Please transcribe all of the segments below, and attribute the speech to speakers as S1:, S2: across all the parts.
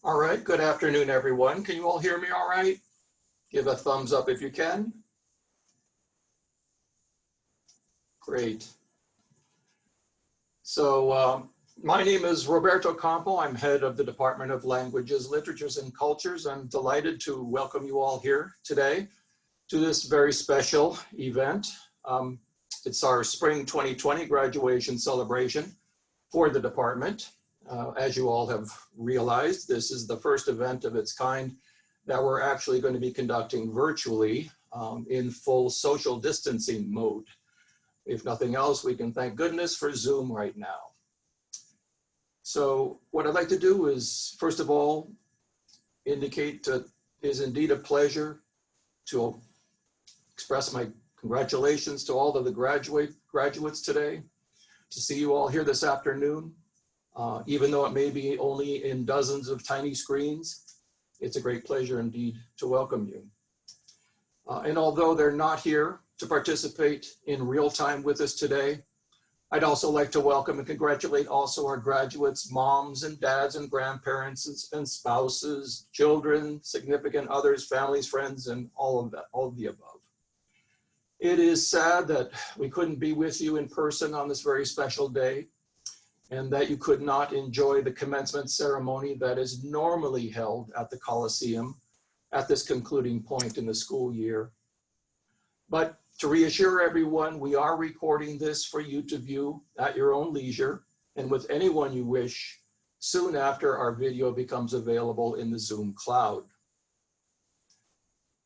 S1: All right, good afternoon, everyone. Can you all hear me all right? Give a thumbs up if you can. Great. So my name is Roberto Campo. I'm head of the Department of Languages, Literatures, and Cultures. I'm delighted to welcome you all here today to this very special event. It's our spring 2020 graduation celebration for the department. As you all have realized, this is the first event of its kind that we're actually going to be conducting virtually in full social distancing mode. If nothing else, we can thank goodness for Zoom right now. So what I'd like to do is, first of all, indicate that it is indeed a pleasure to express my congratulations to all of the graduates today, to see you all here this afternoon. Even though it may be only in dozens of tiny screens, it's a great pleasure indeed to welcome you. And although they're not here to participate in real time with us today, I'd also like to welcome and congratulate also our graduates' moms and dads and grandparents and spouses, children, significant others, families, friends, and all of the above. It is sad that we couldn't be with you in person on this very special day, and that you could not enjoy the commencement ceremony that is normally held at the Coliseum at this concluding point in the school year. But to reassure everyone, we are recording this for you to view at your own leisure and with anyone you wish soon after our video becomes available in the Zoom cloud.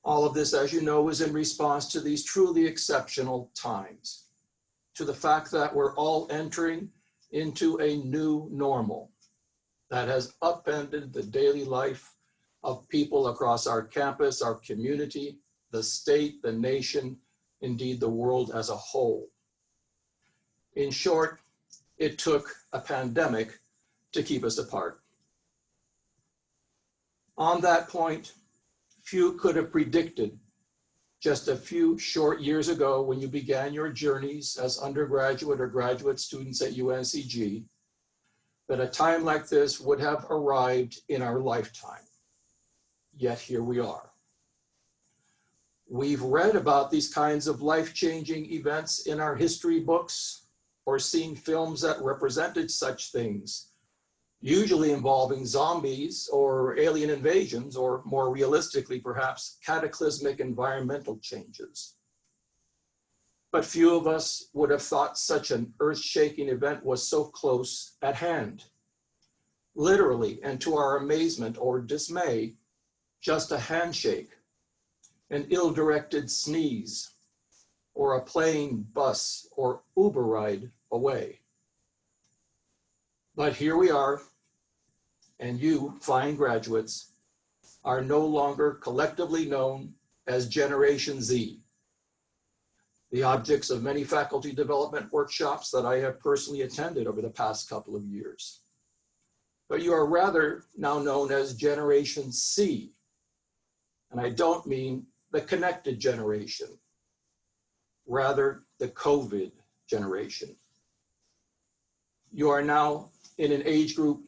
S1: All of this, as you know, is in response to these truly exceptional times, to the fact that we're all entering into a new normal that has upended the daily life of people across our campus, our community, the state, the nation, indeed the world as a whole. In short, it took a pandemic to keep us apart. On that point, few could have predicted just a few short years ago when you began your journeys as undergraduate or graduate students at UNCG, that a time like this would have arrived in our lifetime. Yet here we are. We've read about these kinds of life-changing events in our history books or seen films that represented such things, usually involving zombies or alien invasions, or more realistically, perhaps cataclysmic environmental changes. But few of us would have thought such an earth-shaking event was so close at hand. Literally, and to our amazement or dismay, just a handshake, an ill-directed sneeze, or a plane, bus, or Uber ride away. But here we are, and you, fine graduates, are no longer collectively known as Generation Z, the objects of many faculty development workshops that I have personally attended over the past couple of years. But you are rather now known as Generation C, and I don't mean the connected generation, rather the COVID generation. You are now in an age group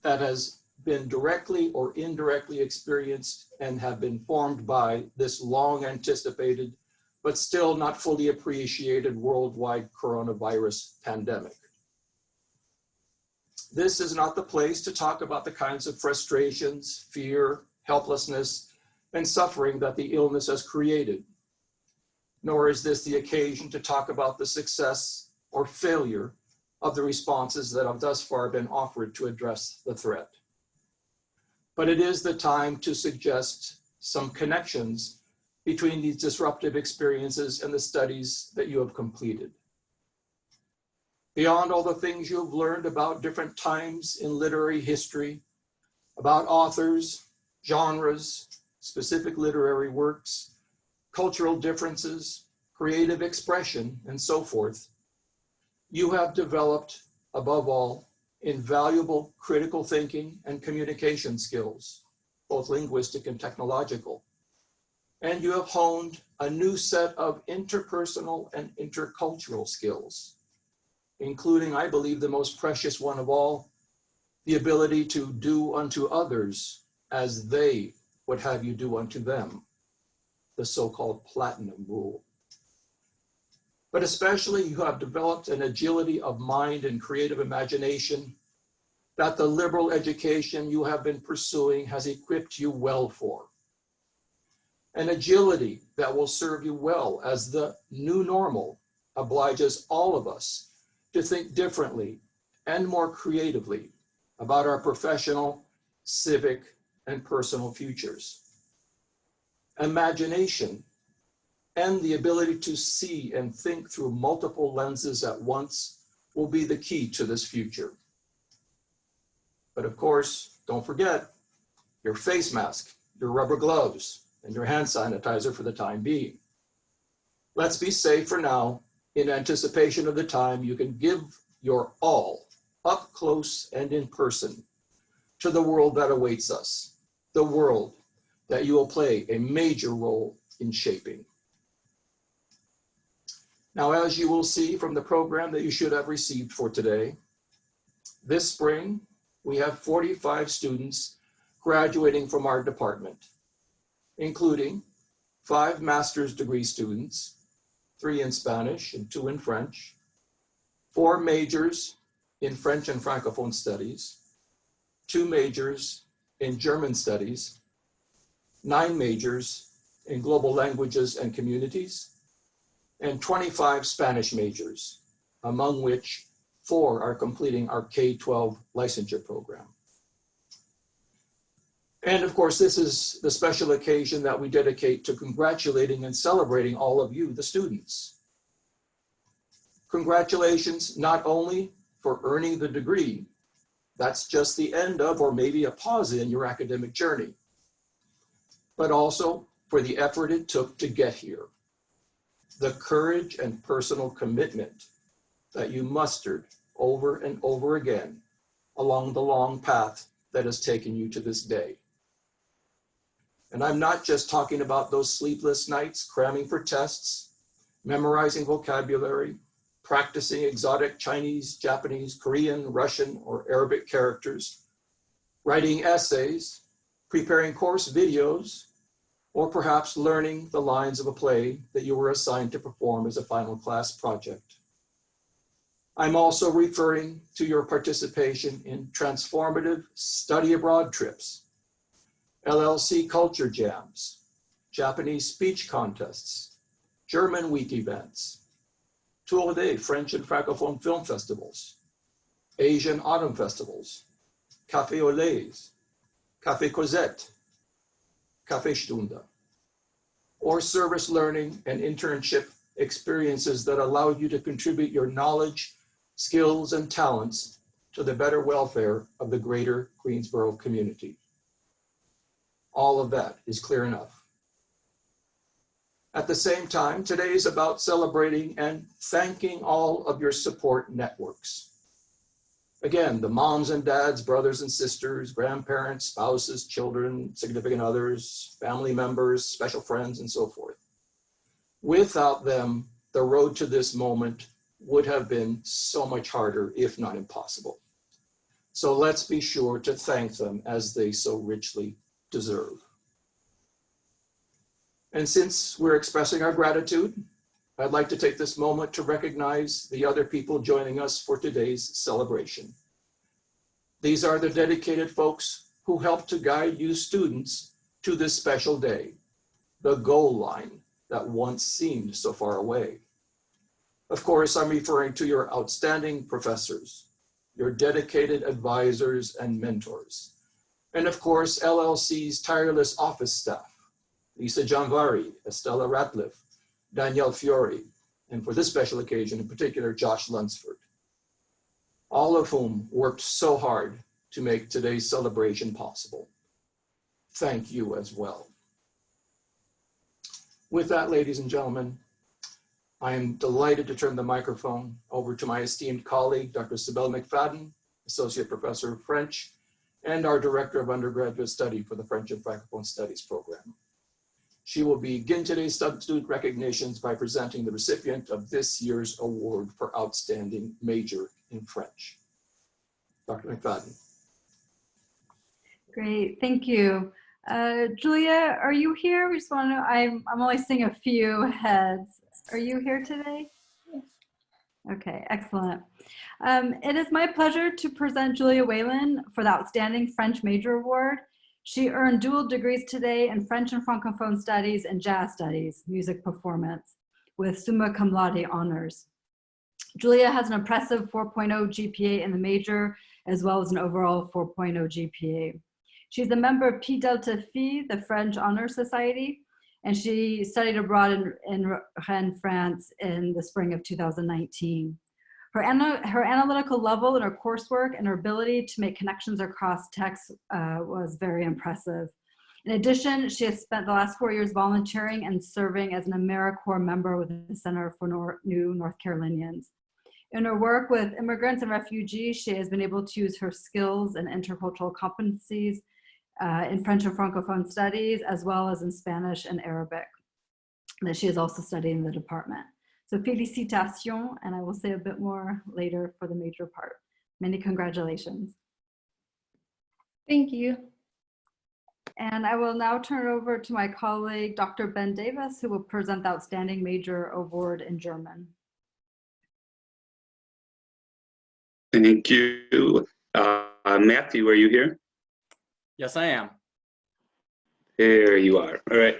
S1: that has been directly or indirectly experienced and have been formed by this long anticipated, but still not fully appreciated worldwide coronavirus pandemic. This is not the place to talk about the kinds of frustrations, fear, helplessness, and suffering that the illness has created. Nor is this the occasion to talk about the success or failure of the responses that have thus far been offered to address the threat. But it is the time to suggest some connections between these disruptive experiences and the studies that you have completed. Beyond all the things you have learned about different times in literary history, about authors, genres, specific literary works, cultural differences, creative expression, and so forth, you have developed, above all, invaluable critical thinking and communication skills, both linguistic and technological. And you have honed a new set of interpersonal and intercultural skills, including, I believe, the most precious one of all, the ability to do unto others as they would have you do unto them, the so-called platinum rule. But especially you have developed an agility of mind and creative imagination that the liberal education you have been pursuing has equipped you well for. An agility that will serve you well as the new normal obliges all of us to think differently and more creatively about our professional, civic, and personal futures. Imagination and the ability to see and think through multiple lenses at once will be the key to this future. But of course, don't forget your face mask, your rubber gloves, and your hand sanitizer for the time being. Let's be safe for now in anticipation of the time you can give your all up close and in person to the world that awaits us, the world that you will play a major role in shaping. Now, as you will see from the program that you should have received for today, this spring, we have 45 students graduating from our department, including 5 master's degree students, 3 in Spanish and 2 in French, 4 majors in French and Francophone studies, 2 majors in German studies, 9 majors in global languages and communities, and 25 Spanish majors, among which 4 are completing our K-12 licensure program. And of course, this is the special occasion that we dedicate to congratulating and celebrating all of you, the students. Congratulations not only for earning the degree, that's just the end of or maybe a pause in your academic journey, but also for the effort it took to get here, the courage and personal commitment that you mustered over and over again along the long path that has taken you to this day. And I'm not just talking about those sleepless nights cramming for tests, memorizing vocabulary, practicing exotic Chinese, Japanese, Korean, Russian, or Arabic characters, writing essays, preparing course videos, or perhaps learning the lines of a play that you were assigned to perform as a final class project. I'm also referring to your participation in transformative study abroad trips, LLC culture jams, Japanese speech contests, German week events, Tour de French and Francophone film festivals, Asian autumn festivals, Café au lait, Café Cosette, Café Stunde, or service learning and internship experiences that allow you to contribute your knowledge, skills, and talents to the better welfare of the greater Greensboro community. All of that is clear enough. At the same time, today is about celebrating and thanking all of your support networks. Again, the moms and dads, brothers and sisters, grandparents, spouses, children, significant others, family members, special friends, and so forth. Without them, the road to this moment would have been so much harder, if not impossible. So let's be sure to thank them as they so richly deserve. And since we're expressing our gratitude, I'd like to take this moment to recognize the other people joining us for today's celebration. These are the dedicated folks who helped to guide you students to this special day, the goal line that once seemed so far away. Of course, I'm referring to your outstanding professors, your dedicated advisors and mentors, and of course, LLC's tireless office staff, Lisa Gianvari, Estella Ratliff, Danielle Fiore, and for this special occasion in particular, Josh Lunsford, all of whom worked so hard to make today's celebration possible. Thank you as well. With that, ladies and gentlemen, I am delighted to turn the microphone over to my esteemed colleague, Dr. Sibel McFadden, Associate Professor of French, and our Director of Undergraduate Study for the French and Francophone Studies program. She will begin today's student recognitions by presenting the recipient of this year's award for Outstanding Major in French. Dr. McFadden.
S2: Great, thank you. Julia, are you here? We just want to know, I'm only seeing a few heads. Are you here today?
S3: Yes.
S2: Okay, excellent. It is my pleasure to present Julia Whalen for the Outstanding French Major Award. She earned dual degrees today in French and Francophone Studies and Jazz Studies, music performance, with summa cum laude honors. Julia has an impressive 4.0 GPA in the major, as well as an overall 4.0 GPA. She's a member of Pi Delta Phi, the French Honor Society, and she studied abroad in Rennes, France in the spring of 2019. Her analytical level in her coursework and her ability to make connections across texts was very impressive. In addition, she has spent the last 4 years volunteering and serving as an AmeriCorps member with the Center for New North Carolinians. In her work with immigrants and refugees, she has been able to use her skills and intercultural competencies in French and Francophone studies, as well as in Spanish and Arabic, that she is also studying in the department. So félicitations, and I will say a bit more later for the major part. Many congratulations.
S3: Thank you.
S2: And I will now turn it over to my colleague, Dr. Ben Davis, who will present the Outstanding Major Award in German.
S4: Thank you. Matthew, are you here?
S5: Yes, I am.
S4: There you are. All right.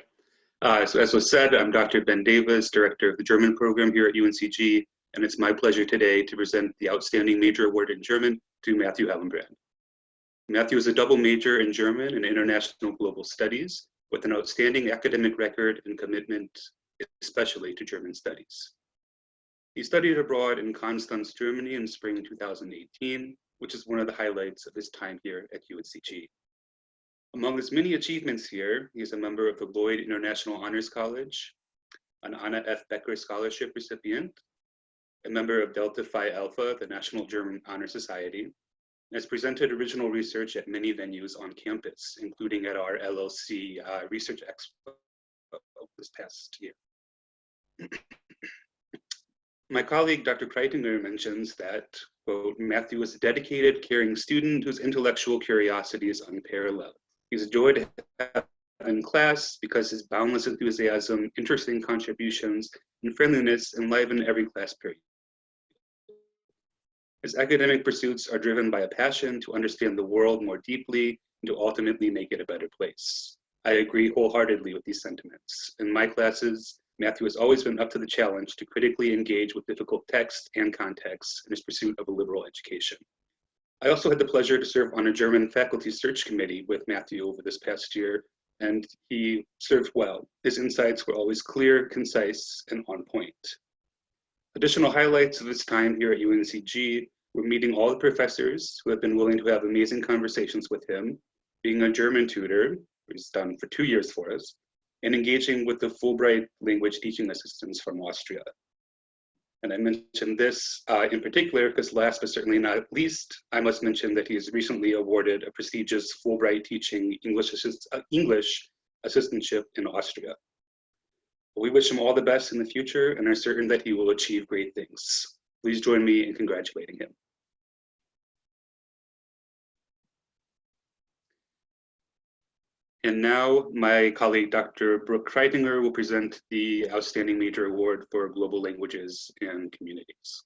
S4: So as was said, I'm Dr. Ben Davis, Director of the German program here at UNCG, and it's my pleasure today to present the Outstanding Major Award in German to Matthew Hellenbrand. Matthew is a double major in German and International Global Studies with an outstanding academic record and commitment, especially to German studies. He studied abroad in Constance, Germany in spring 2018, which is one of the highlights of his time here at UNCG. Among his many achievements here, he is a member of the Lloyd International Honors College, an Anna F. Becker Scholarship recipient, a member of Delta Phi Alpha, the National German Honor Society, and has presented original research at many venues on campus, including at our LLC Research Expo this past year. My colleague, Dr. Kreitinger, mentions that, quote, Matthew is a dedicated, caring student whose intellectual curiosity is unparalleled. He's a joy to have in class because his boundless enthusiasm, interesting contributions, and friendliness enliven every class period. His academic pursuits are driven by a passion to understand the world more deeply and to ultimately make it a better place. I agree wholeheartedly with these sentiments. In my classes, Matthew has always been up to the challenge to critically engage with difficult texts and contexts in his pursuit of a liberal education. I also had the pleasure to serve on a German faculty search committee with Matthew over this past year, and he served well. His insights were always clear, concise, and on point. Additional highlights of his time here at UNCG were meeting all the professors who have been willing to have amazing conversations with him, being a German tutor, which he's done for 2 years for us, and engaging with the Fulbright language teaching assistants from Austria. And I mention this in particular because last but certainly not least, I must mention that he has recently awarded a prestigious Fulbright teaching English assistantship in Austria. We wish him all the best in the future and are certain that he will achieve great things. Please join me in congratulating him. And now my colleague, Dr. Brooke Kreitinger, will present the Outstanding Major Award for Global Languages and Communities.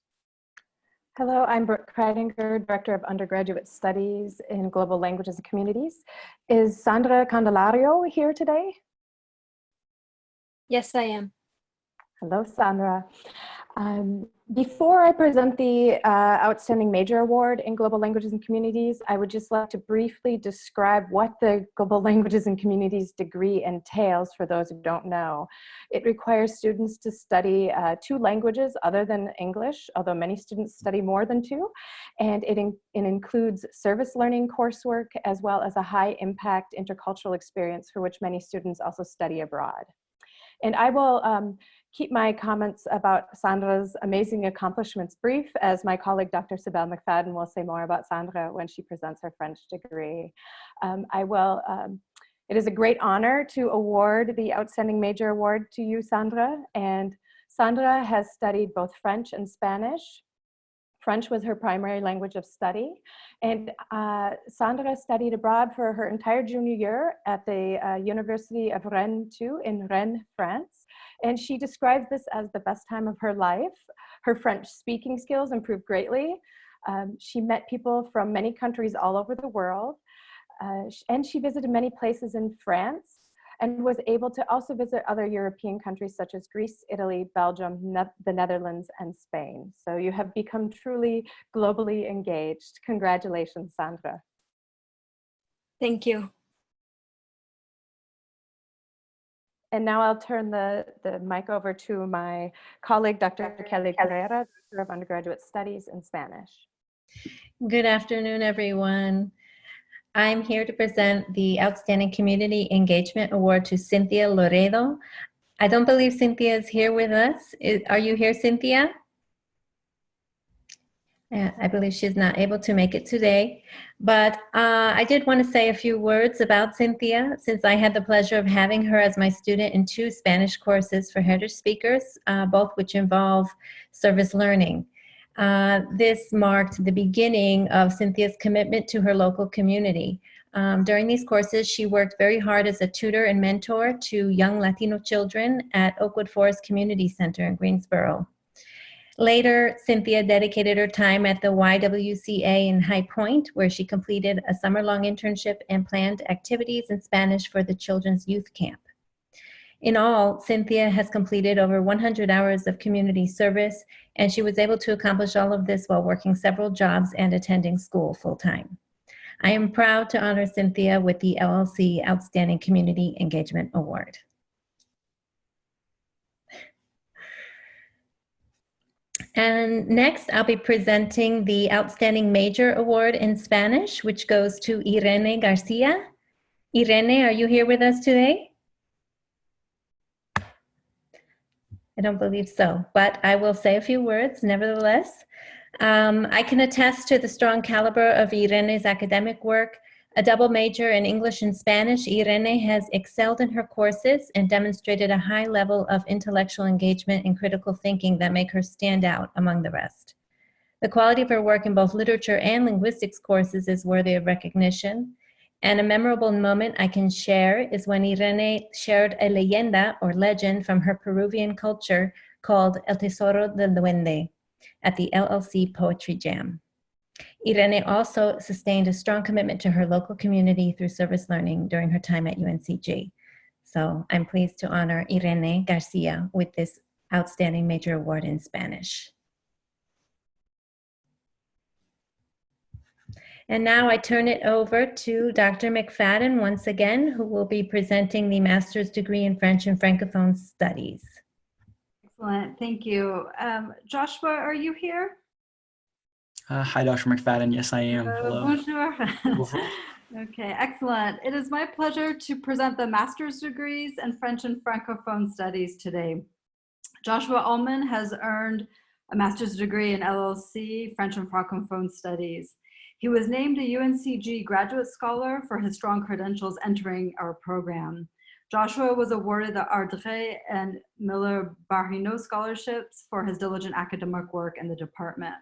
S6: Hello, I'm Brooke Kreitinger, Director of Undergraduate Studies in Global Languages and Communities. Is Sandra Candelario here today?
S3: Yes, I am.
S6: Hello, Sandra. Before I present the Outstanding Major Award in Global Languages and Communities, I would just like to briefly describe what the Global Languages and Communities degree entails for those who don't know. It requires students to study 2 languages other than English, although many students study more than 2, and it includes service learning coursework as well as a high impact intercultural experience for which many students also study abroad. And I will keep my comments about Sandra's amazing accomplishments brief, as my colleague Dr. Sibel McFadden will say more about Sandra when she presents her French degree. It is a great honor to award the Outstanding Major Award to you, Sandra. And Sandra has studied both French and Spanish French was her primary language of study. And Sandra studied abroad for her entire junior year at the University of Rennes too, in Rennes, France. And she describes this as the best time of her life. Her French speaking skills improved greatly. She met people from many countries all over the world. And she visited many places in France and was able to also visit other European countries such as Greece, Italy, Belgium, the Netherlands, and Spain. So you have become truly globally engaged. Congratulations, Sandra.
S3: Thank you.
S6: And now I'll turn the mic over to my colleague, Dr. Kelly Carrera, Director of Undergraduate Studies in Spanish.
S7: Good afternoon, everyone. I'm here to present the Outstanding Community Engagement Award to Cynthia Loredo. I don't believe Cynthia is here with us. Are you here, Cynthia? I believe she's not able to make it today, but I did want to say a few words about Cynthia, since I had the pleasure of having her as my student in 2 Spanish courses for heritage speakers, both which involve service learning. This marked the beginning of Cynthia's commitment to her local community. During these courses, she worked very hard as a tutor and mentor to young Latino children at Oakwood Forest Community Center in Greensboro. Later, Cynthia dedicated her time at the YWCA in High Point, where she completed a summer-long internship and planned activities in Spanish for the Children's Youth Camp. In all, Cynthia has completed over 100 hours of community service, and she was able to accomplish all of this while working several jobs and attending school full-time. I am proud to honor Cynthia with the LLC Outstanding Community Engagement Award. And next, I'll be presenting the Outstanding Major Award in Spanish, which goes to Irene Garcia. Irene, are you here with us today? I don't believe so, but I will say a few words nevertheless. I can attest to the strong caliber of Irene's academic work. A double major in English and Spanish, Irene has excelled in her courses and demonstrated a high level of intellectual engagement and critical thinking that make her stand out among the rest. The quality of her work in both literature and linguistics courses is worthy of recognition. And a memorable moment I can share is when Irene shared a leyenda or legend from her Peruvian culture called El Tesoro del Duende at the LLC Poetry Jam. Irene also sustained a strong commitment to her local community through service learning during her time at UNCG. So I'm pleased to honor Irene Garcia with this Outstanding Major Award in Spanish. And now I turn it over to Dr. McFadden once again, who will be presenting the Master's degree in French and Francophone Studies.
S2: Excellent, thank you. Joshua, are you here?
S5: Hi, Dr. McFadden. Yes, I am. Hello.
S2: Bonjour.
S5: Bonjour.
S2: Okay, excellent. It is my pleasure to present the master's degrees in French and Francophone Studies today. Joshua Ullman has earned a master's degree in LLC, French and Francophone Studies. He was named a UNCG graduate scholar for his strong credentials entering our program. Joshua was awarded the Ardrey and Miller-Barrineau scholarships for his diligent academic work in the department.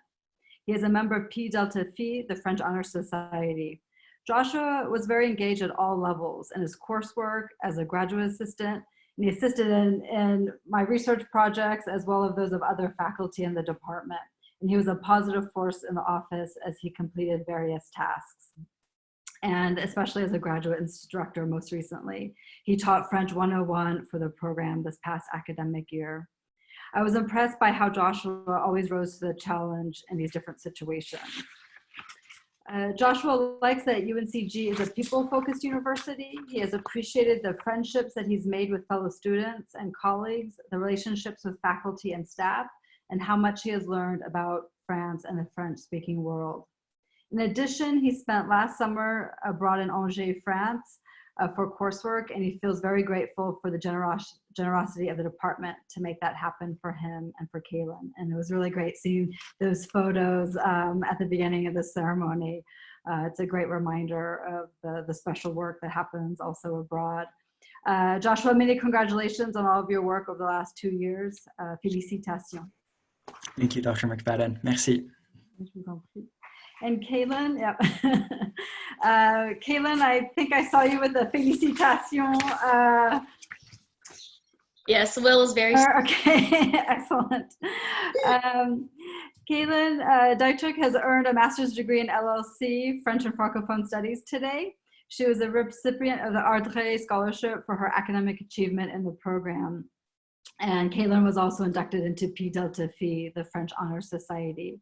S2: He is a member of Pi Delta Phi, the French Honor Society. Joshua was very engaged at all levels in his coursework as a graduate assistant, and he assisted in my research projects as well as those of other faculty in the department. And he was a positive force in the office as he completed various tasks. And especially as a graduate instructor most recently. He taught French 101 for the program this past academic year. I was impressed by how Joshua always rose to the challenge in these different situations. Joshua likes that UNCG is a people-focused university. He has appreciated the friendships that he's made with fellow students and colleagues, the relationships with faculty and staff, and how much he has learned about France and the French-speaking world. In addition, he spent last summer abroad in Angers, France, for coursework, and he feels very grateful for the generosity of the department to make that happen for him and for Kaylin. And it was really great seeing those photos at the beginning of the ceremony. It's a great reminder of the special work that happens also abroad. Joshua, many congratulations on all of your work over the last 2 years. Félicitations.
S5: Thank you, Dr. McFadden. Merci.
S2: And Kaylin, yep. Kaylin, I think I saw you with the félicitations.
S8: Yes, Will is very.
S2: Okay, excellent. Kaylin Dietrich has earned a master's degree in LLC, French and Francophone Studies today. She was a recipient of the Ardrey Scholarship for her academic achievement in the program. And Kaylin was also inducted into Pi Delta Phi, the French Honor Society.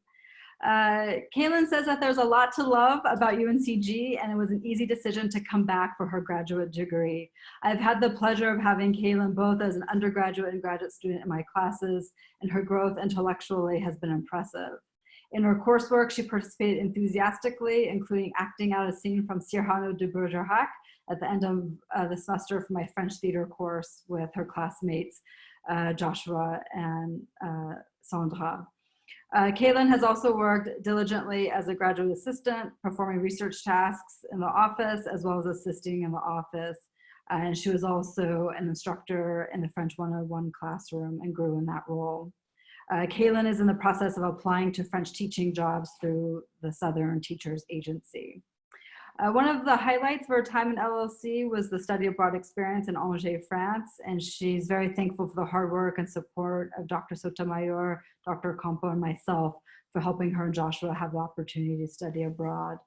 S2: Kaylin says that there's a lot to love about UNCG, and it was an easy decision to come back for her graduate degree. I've had the pleasure of having Kaylin both as an undergraduate and graduate student in my classes, and her growth intellectually has been impressive. In her coursework, she participated enthusiastically, including acting out a scene from Cyrano de Bergerac at the end of the semester for my French theater course with her classmates, Joshua and Sandra. Kaylin has also worked diligently as a graduate assistant, performing research tasks in the office, as well as assisting in the office. And she was also an instructor in the French 101 classroom and grew in that role. Kaylin is in the process of applying to French teaching jobs through the Southern Teachers Agency. One of the highlights of her time in LLC was the study abroad experience in Angers, France, and she's very thankful for the hard work and support of Dr. Sotomayor, Dr. Campo, and myself for helping her and Joshua have the opportunity to study abroad.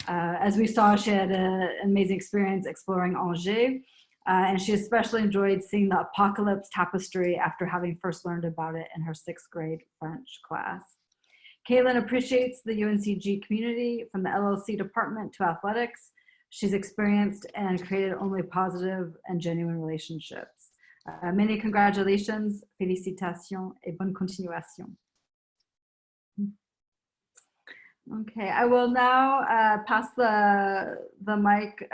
S2: As we saw, she had an amazing experience exploring Angers, and she especially enjoyed seeing the apocalypse tapestry after having first learned about it in her 6th grade French class. Kaylin appreciates the UNCG community, from the LLC department to athletics. She's experienced and created only positive and genuine relationships. Many congratulations, félicitations, et bonne continuation. Okay, I will now pass the mic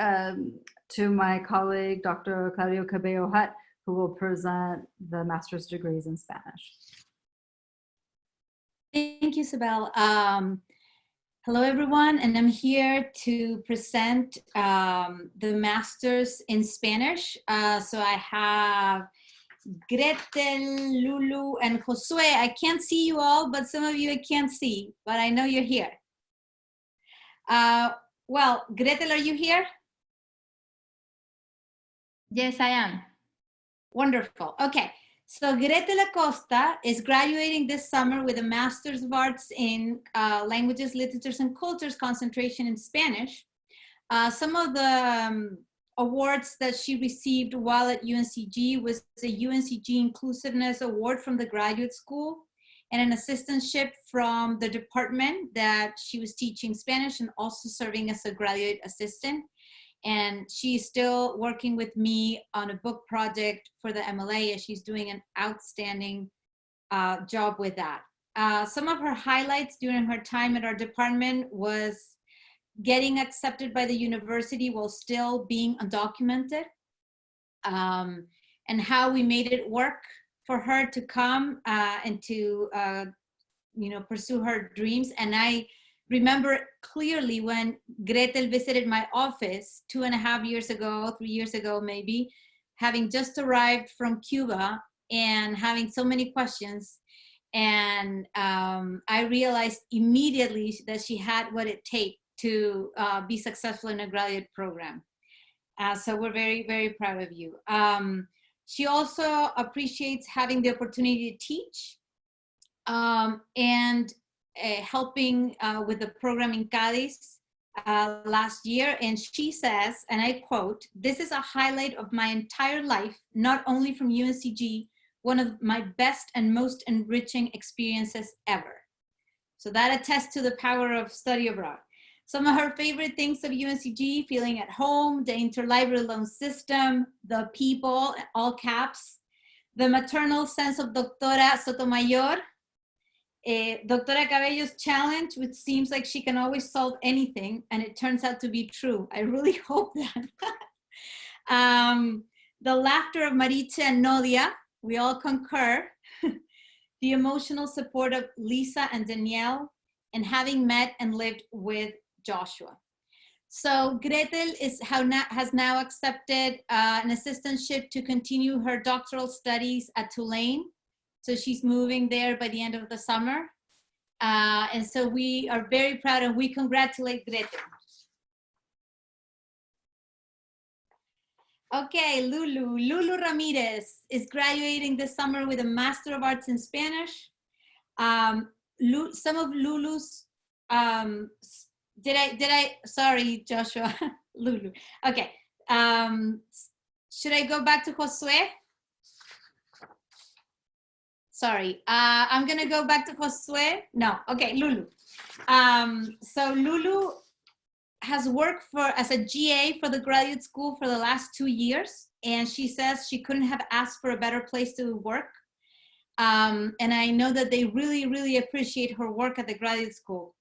S2: to my colleague, Dr. Claudio Cabello Hutt, who will present the master's degrees in Spanish.
S9: Thank you, Sibel. Hello, everyone, and I'm here to present the master's in Spanish. So I have Gretel, Lulu, and Josue. I can't see you all, but some of you I can't see, but I know you're here. Well, Gretel, are you here?
S8: Yes, I am.
S9: Wonderful. Okay. So Gretel Acosta is graduating this summer with a Master's of Arts in Languages, Literatures, and Cultures concentration in Spanish. Some of the awards that she received while at UNCG was a UNCG Inclusiveness Award from the Graduate School and an assistantship from the department that she was teaching Spanish and also serving as a graduate assistant. And she's still working with me on a book project for the MLA, and she's doing an outstanding job with that. Some of her highlights during her time at our department was getting accepted by the university while still being undocumented, and how we made it work for her to come and to pursue her dreams. And I remember clearly when Gretel visited my office 2.5 years ago, 3 years ago maybe, having just arrived from Cuba and having so many questions. And I realized immediately that she had what it takes to be successful in a graduate program. So we're very, very proud of you. She also appreciates having the opportunity to teach and helping with the program in Cádiz last year. And she says, and I quote, "This is a highlight of my entire life, not only from UNCG, one of my best and most enriching experiences ever." So that attests to the power of study abroad. Some of her favorite things of UNCG: feeling at home, the interlibrary loan system, the people, all caps, the maternal sense of Doctora Sotomayor, Doctora Cabello's challenge, which seems like she can always solve anything, and it turns out to be true. I really hope that. The laughter of Maritza and Nodia, we all concur. The emotional support of Lisa and Danielle, and having met and lived with Joshua. So Gretel has now accepted an assistantship to continue her doctoral studies at Tulane. So she's moving there by the end of the summer. And so we are very proud and we congratulate Greta. Okay, Lulu Ramirez is graduating this summer with a Master of Arts in Spanish. Some of Lulu's, sorry, Joshua, Lulu. Okay, should I go back to Josue? Sorry, I'm gonna go back to Josue. No, okay, Lulu. So Lulu has worked as a GA for the graduate school for the last 2 years, and she says she couldn't have asked for a better place to work. And I know that they really, really appreciate her work at the graduate school.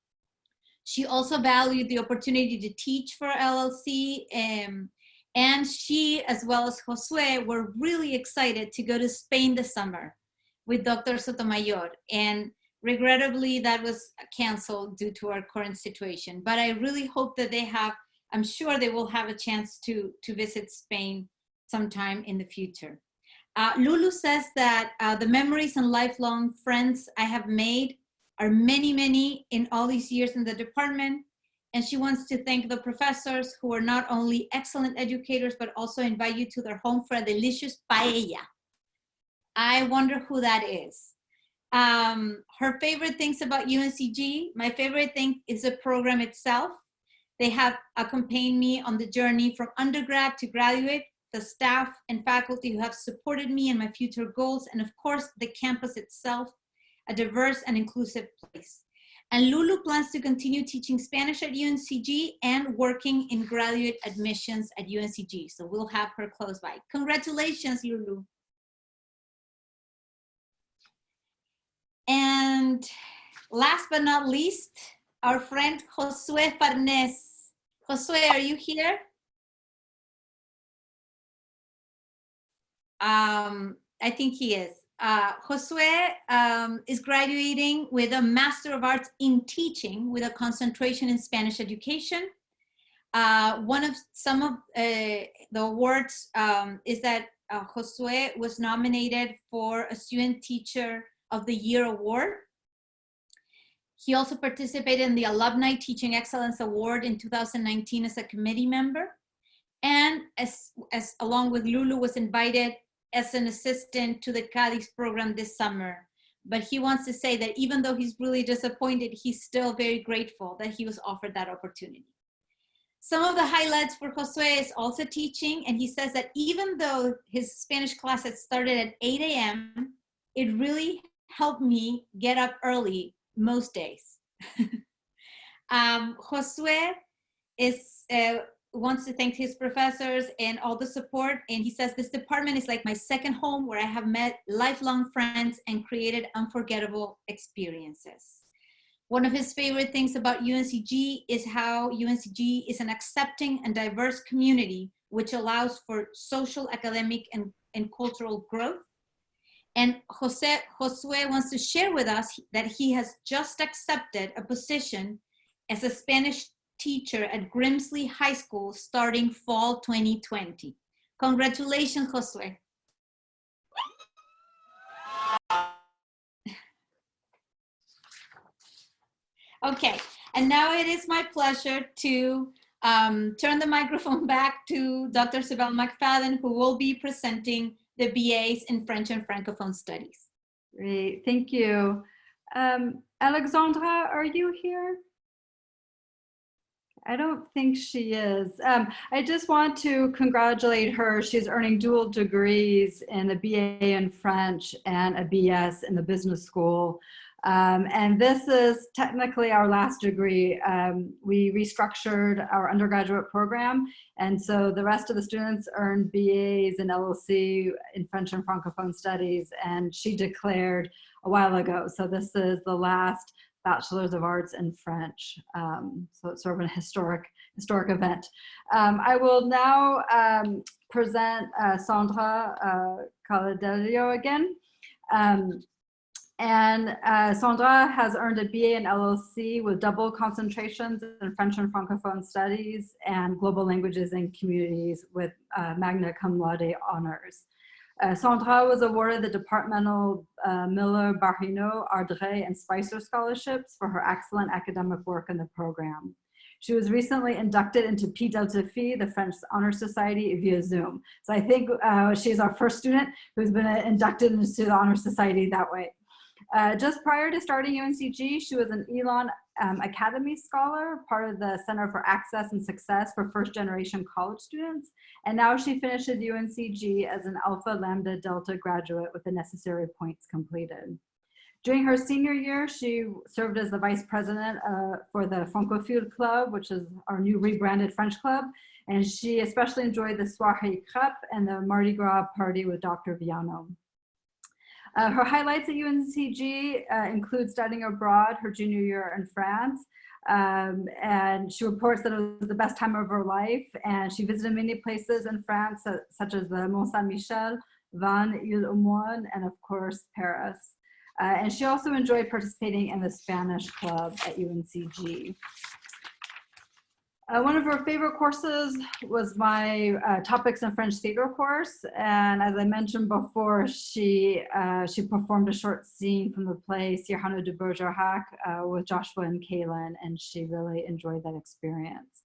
S9: She also valued the opportunity to teach for LLC, and she, as well as Josue, were really excited to go to Spain this summer with Dr. Sotomayor. And regrettably, that was canceled due to our current situation. But I really hope that I'm sure they will have a chance to visit Spain sometime in the future. Lulu says that the memories and lifelong friends I have made are many, many in all these years in the department. And she wants to thank the professors who are not only excellent educators, but also invite you to their home for a delicious paella. I wonder who that is. Her favorite things about UNCG, my favorite thing is the program itself. They have accompanied me on the journey from undergrad to graduate, the staff and faculty who have supported me in my future goals, and of course, the campus itself, a diverse and inclusive place. And Lulu plans to continue teaching Spanish at UNCG and working in graduate admissions at UNCG. So we'll have her close by. Congratulations, Lulu. And last but not least, our friend Josue Farnes. Josue, are you here? I think he is. Josue is graduating with a Master of Arts in Teaching with a concentration in Spanish education. Some of the awards is that Josue was nominated for a Student Teacher of the Year award. He also participated in the Alumni Teaching Excellence Award in 2019 as a committee member. And as along with Lulu, was invited as an assistant to the Cadiz program this summer. But he wants to say that even though he's really disappointed, he's still very grateful that he was offered that opportunity. Some of the highlights for Josue is also teaching, and he says that even though his Spanish classes started at 8 a.m., it really helped me get up early most days. Josue wants to thank his professors and all the support. And he says, this department is like my second home where I have met lifelong friends and created unforgettable experiences. One of his favorite things about UNCG is how UNCG is an accepting and diverse community, which allows for social, academic, and cultural growth. And Josue wants to share with us that he has just accepted a position as a Spanish teacher at Grimsley High School starting fall 2020. Congratulations, Josue. Okay, and now it is my pleasure to turn the microphone back to Dr. Sibel McFadden, who will be presenting the BAs in French and Francophone Studies.
S2: Great, thank you. Alexandra, are you here? I don't think she is. I just want to congratulate her. She's earning dual degrees in a BA in French and a BS in the business school. And this is technically our last degree. We restructured our undergraduate program, and so the rest of the students earned BAs and LLC in French and Francophone Studies, and she declared a while ago. So this is the last Bachelor's of Arts in French. So it's sort of a historic event. I will now present Sandra Caladelio again. Sandra has earned a BA in LLC with double concentrations in French and Francophone Studies and Global Languages and Communities with magna cum laude honors. Sandra was awarded the departmental Miller, Barrino, Ardrey, and Spicer scholarships for her excellent academic work in the program. She was recently inducted into Pi Delta Phi, the French Honor Society, via Zoom. So I think she's our first student who's been inducted into the Honor Society that way. Just prior to starting UNCG, she was an Elon Academy Scholar, part of the Center for Access and Success for First Generation College Students. And now she finishes UNCG as an Alpha Lambda Delta graduate with the necessary points completed. During her senior year, she served as the vice president for the Francophile Club, which is our new rebranded French club. And she especially enjoyed the Soirée Crêpe and the Mardi Gras party with Dr. Viano. Her highlights at UNCG include studying abroad her junior year in France. And she reports that it was the best time of her life. And she visited many places in France, such as the Mont Saint-Michel, Vannes, Île-aux-Moines, and of course, Paris. And she also enjoyed participating in the Spanish club at UNCG. One of her favorite courses was my Topics in French Theater course. And as I mentioned before, she performed a short scene from the play Cyrano de Bergerac with Joshua and Kaylin, and she really enjoyed that experience.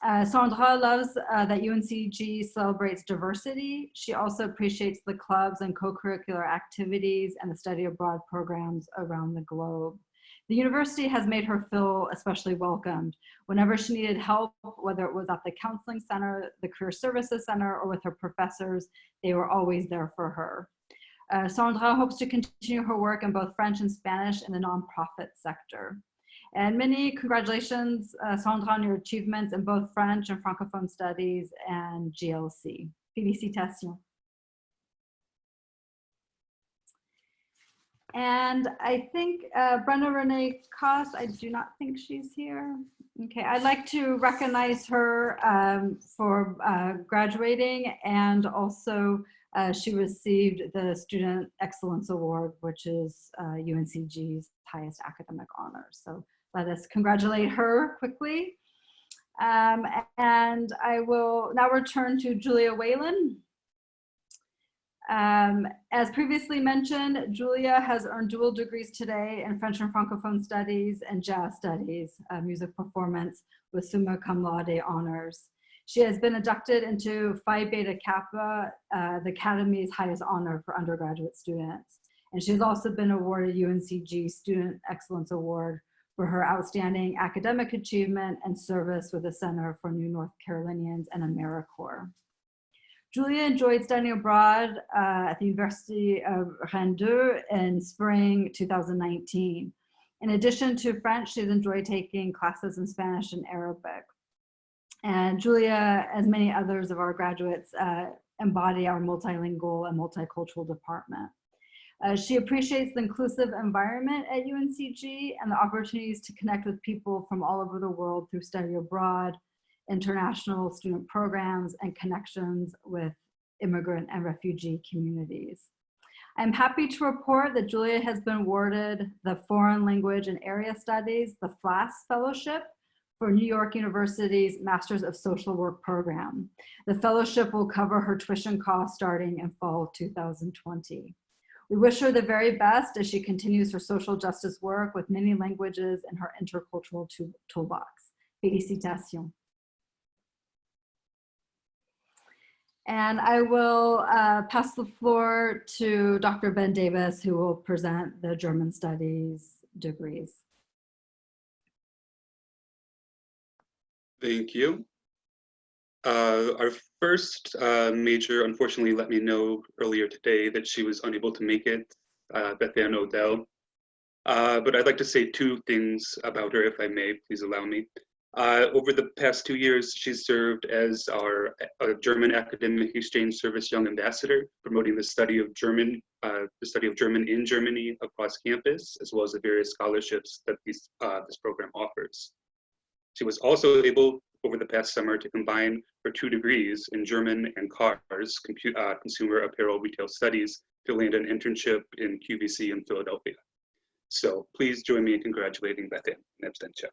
S2: Sandra loves that UNCG celebrates diversity. She also appreciates the clubs and co-curricular activities and the study abroad programs around the globe. The university has made her feel especially welcomed. Whenever she needed help, whether it was at the counseling center, the career services center, or with her professors, they were always there for her. Sandra hopes to continue her work in both French and Spanish in the nonprofit sector. And many congratulations, Sandra, on your achievements in both French and Francophone studies and GLC. Félicitations. And I think Brenda Renee Koss, I do not think she's here. Okay, I'd like to recognize her for graduating, and also she received the Student Excellence Award, which is UNCG's highest academic honor. So let us congratulate her quickly. And I will now return to Julia Whalen. As previously mentioned, Julia has earned dual degrees today in French and Francophone Studies and Jazz Studies, music performance with summa cum laude honors. She has been inducted into Phi Beta Kappa, the Academy's highest honor for undergraduate students. And she has also been awarded UNCG Student Excellence Award for her outstanding academic achievement and service with the Center for New North Carolinians and AmeriCorps. Julia enjoyed studying abroad at the University of Rennes in spring 2019. In addition to French, she's enjoyed taking classes in Spanish and Arabic. And Julia, as many others of our graduates, embody our multilingual and multicultural department. She appreciates the inclusive environment at UNCG and the opportunities to connect with people from all over the world through study abroad, international student programs, and connections with immigrant and refugee communities. I'm happy to report that Julia has been awarded the Foreign Language and Area Studies, the FLAS Fellowship, for New York University's Masters of Social Work program. The fellowship will cover her tuition costs starting in fall of 2020. We wish her the very best as she continues her social justice work with many languages in her intercultural toolbox. Félicitations. And I will pass the floor to Dr. Ben Davis, who will present the German Studies degrees.
S4: Thank you. Our first major, unfortunately, let me know earlier today that she was unable to make it, Beth-Ann Odell. But I'd like to say two things about her, if I may, please allow me. Over the past 2 years, she's served as our German Academic Exchange Service Young Ambassador, promoting the study of German in Germany across campus, as well as the various scholarships that this program offers. She was also able, over the past summer, to combine her 2 degrees in German and CARS, Consumer Apparel Retail Studies, to land an internship in QVC in Philadelphia. So please join me in congratulating Beth-Ann in absentia.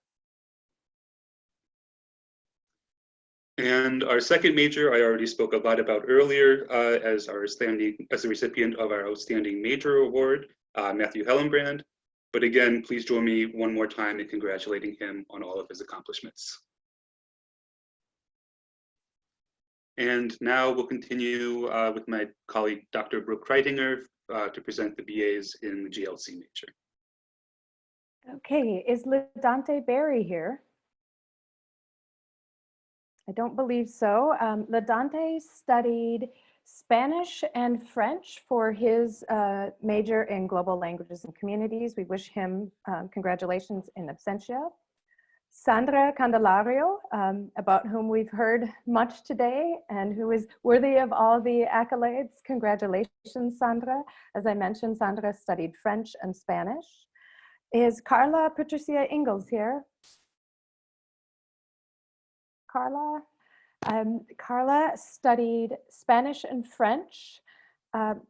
S4: And our second major, I already spoke a lot about earlier as the recipient of our Outstanding Major Award, Matthew Hellenbrand. But again, please join me one more time in congratulating him on all of his accomplishments. And now we'll continue with my colleague, Dr. Brooke Kreitinger, to present the BAs in the GLC major.
S6: Okay, is LaDante Berry here? I don't believe so. LaDante studied Spanish and French for his major in global languages and communities. We wish him congratulations in absentia. Sandra Candelario, about whom we've heard much today and who is worthy of all the accolades. Congratulations, Sandra. As I mentioned, Sandra studied French and Spanish. Is Carla Patricia Ingalls here? Carla? Carla studied Spanish and French.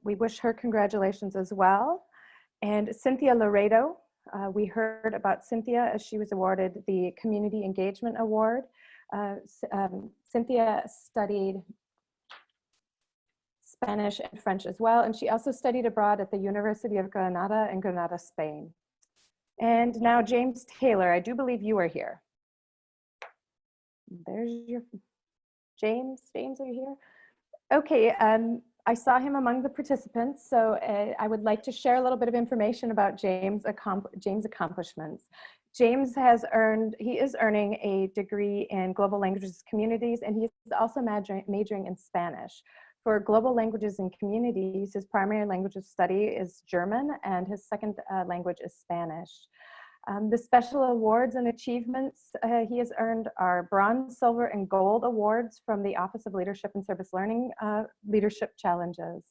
S6: We wish her congratulations as well. And Cynthia Laredo, we heard about Cynthia as she was awarded the Community Engagement Award. Cynthia studied Spanish and French as well, and she also studied abroad at the University of Granada in Granada, Spain. And now James Taylor, I do believe you are here. There's your James. James, are you here? Okay, I saw him among the participants, so I would like to share a little bit of information about James' accomplishments. James is earning a degree in global languages communities, and he's also majoring in Spanish. For global languages and communities, his primary language of study is German, and his second language is Spanish. The special awards and achievements he has earned are bronze, silver, and gold awards from the Office of Leadership and Service Learning Leadership Challenges.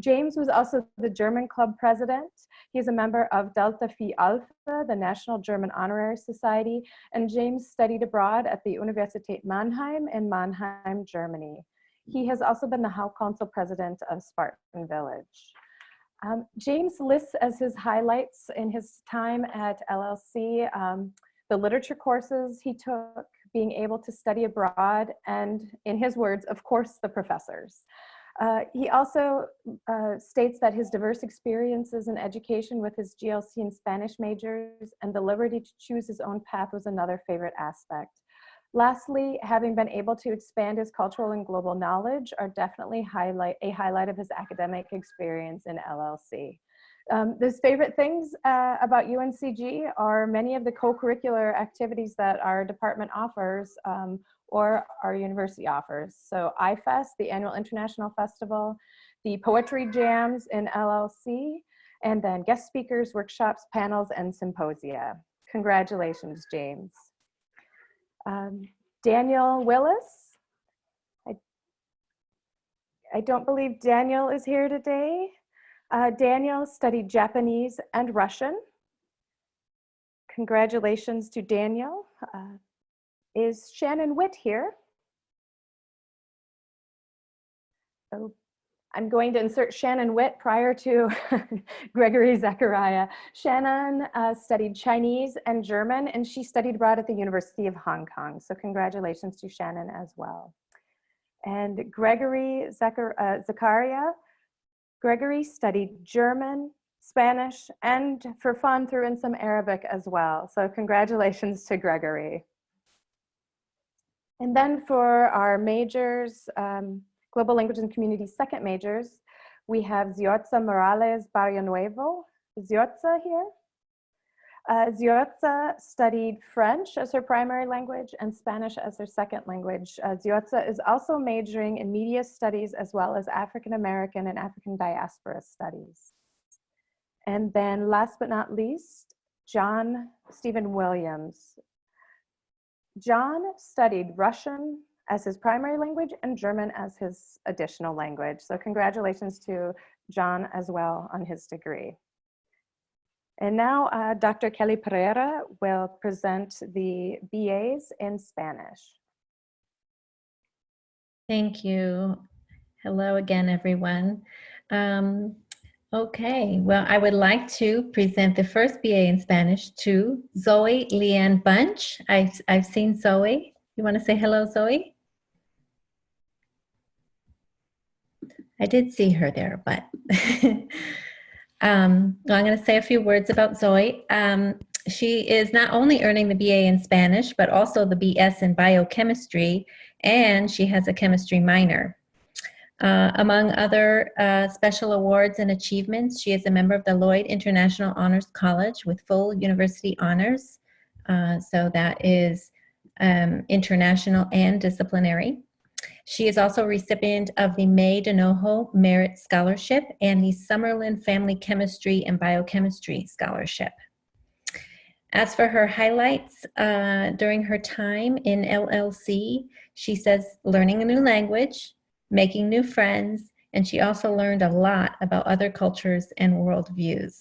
S6: James was also the German Club president. He is a member of Delta Phi Alpha, the National German Honorary Society, and James studied abroad at the Universität Mannheim in Mannheim, Germany. He has also been the House Council president of Spartan Village. James lists as his highlights in his time at LLC, the literature courses he took, being able to study abroad, and in his words, of course, the professors. He also states that his diverse experiences in education with his GLC and Spanish majors and the liberty to choose his own path was another favorite aspect. Lastly, having been able to expand his cultural and global knowledge are definitely a highlight of his academic experience in LLC. His favorite things about UNCG are many of the co-curricular activities that our department offers or our university offers. So iFest, the annual international festival, the poetry jams in LLC, and then guest speakers, workshops, panels, and symposia. Congratulations, James. Daniel Willis. I don't believe Daniel is here today. Daniel studied Japanese and Russian. Congratulations to Daniel. Is Shannon Witt here? Oh, I'm going to insert Shannon Witt prior to Gregory Zachariah. Shannon studied Chinese and German, and she studied abroad at the University of Hong Kong. So congratulations to Shannon as well. And Gregory Zachariah, Gregory studied German, Spanish, and for fun threw in some Arabic as well. So congratulations to Gregory. And then for our majors, Global Language and Communities second majors, we have Ziotza Morales Barrio Nuevo. Is Ziotza here? Ziotza studied French as her primary language and Spanish as her second language. Ziotza is also majoring in media studies as well as African American and African diaspora studies. And then last but not least, John Stephen Williams. John studied Russian as his primary language and German as his additional language. So congratulations to John as well on his degree. And now Dr. Kelly Pereira will present the BAs in Spanish.
S7: Thank you. Hello again, everyone. Okay, well, I would like to present the first BA in Spanish to Zoe Leanne Bunch. I've seen Zoe. You want to say hello, Zoe? I did see her there, but I'm going to say a few words about Zoe. She is not only earning the BA in Spanish, but also the BS in biochemistry, and she has a chemistry minor. Among other special awards and achievements, she is a member of the Lloyd International Honors College with full university honors. So that is international and disciplinary. She is also a recipient of the May Donoho Merit Scholarship and the Summerlin Family Chemistry and Biochemistry Scholarship. As for her highlights during her time in LLC, she says learning a new language, making new friends, and she also learned a lot about other cultures and worldviews.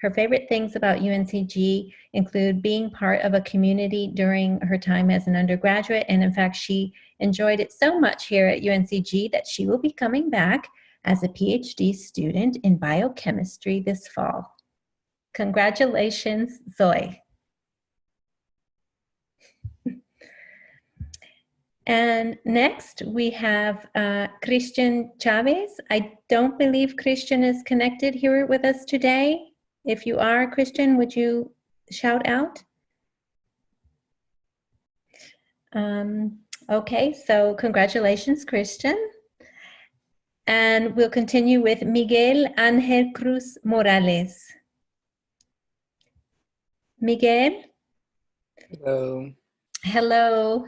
S7: Her favorite things about UNCG include being part of a community during her time as an undergraduate, and in fact, she enjoyed it so much here at UNCG that she will be coming back as a PhD student in biochemistry this fall. Congratulations, Zoe. And next we have Christian Chavez. I don't believe Christian is connected here with us today. If you are, Christian, would you shout out? Okay, so congratulations, Christian. And we'll continue with Miguel Ángel Cruz Morales. Miguel?
S10: Hello.
S7: Hello.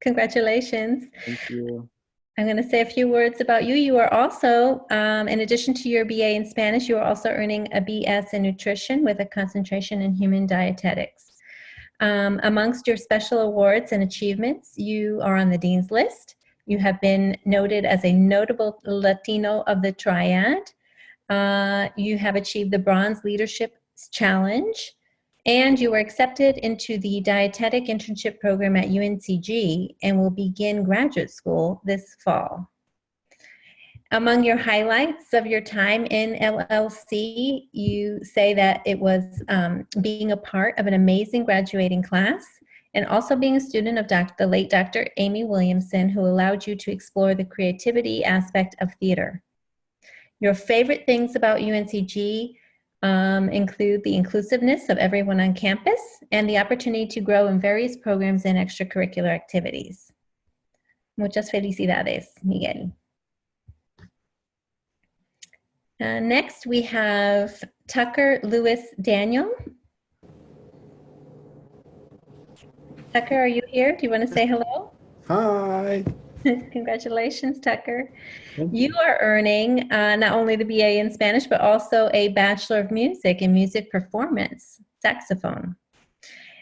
S7: Congratulations.
S10: Thank you.
S7: I'm going to say a few words about you. You are also, in addition to your BA in Spanish, you are also earning a BS in nutrition with a concentration in human dietetics. Amongst your special awards and achievements, you are on the Dean's List. You have been noted as a notable Latino of the Triad. You have achieved the Bronze Leadership Challenge, and you were accepted into the dietetic internship program at UNCG and will begin graduate school this fall. Among your highlights of your time in LLC, you say that it was being a part of an amazing graduating class and also being a student of the late Dr. Amy Williamson, who allowed you to explore the creativity aspect of theater. Your favorite things about UNCG include the inclusiveness of everyone on campus and the opportunity to grow in various programs and extracurricular activities. Muchas felicidades, Miguel. Next, we have Tucker Lewis Daniel. Tucker, are you here? Do you want to say hello?
S10: Hi.
S7: Congratulations, Tucker. You are earning not only the BA in Spanish, but also a Bachelor of Music in Music Performance, saxophone.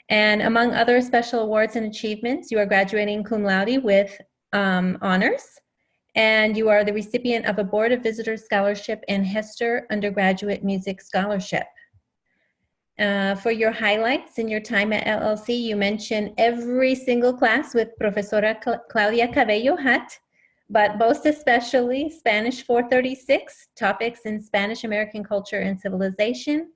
S7: And among other special awards and achievements, you are graduating cum laude with honors, and you are the recipient of a Board of Visitors Scholarship and Hester Undergraduate Music Scholarship. For your highlights in your time at LLC, you mentioned every single class with Profesora Claudia Cabello hat, but most especially Spanish 436, topics in Spanish American culture and civilization.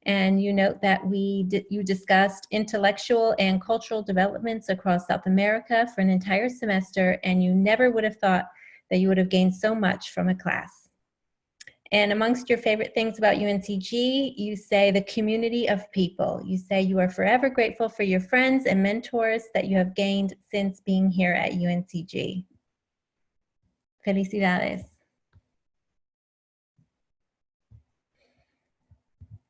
S7: And you note that you discussed intellectual and cultural developments across South America for an entire semester, and you never would have thought that you would have gained so much from a class. And amongst your favorite things about UNCG, you say the community of people. You say you are forever grateful for your friends and mentors that you have gained since being here at UNCG. Felicidades.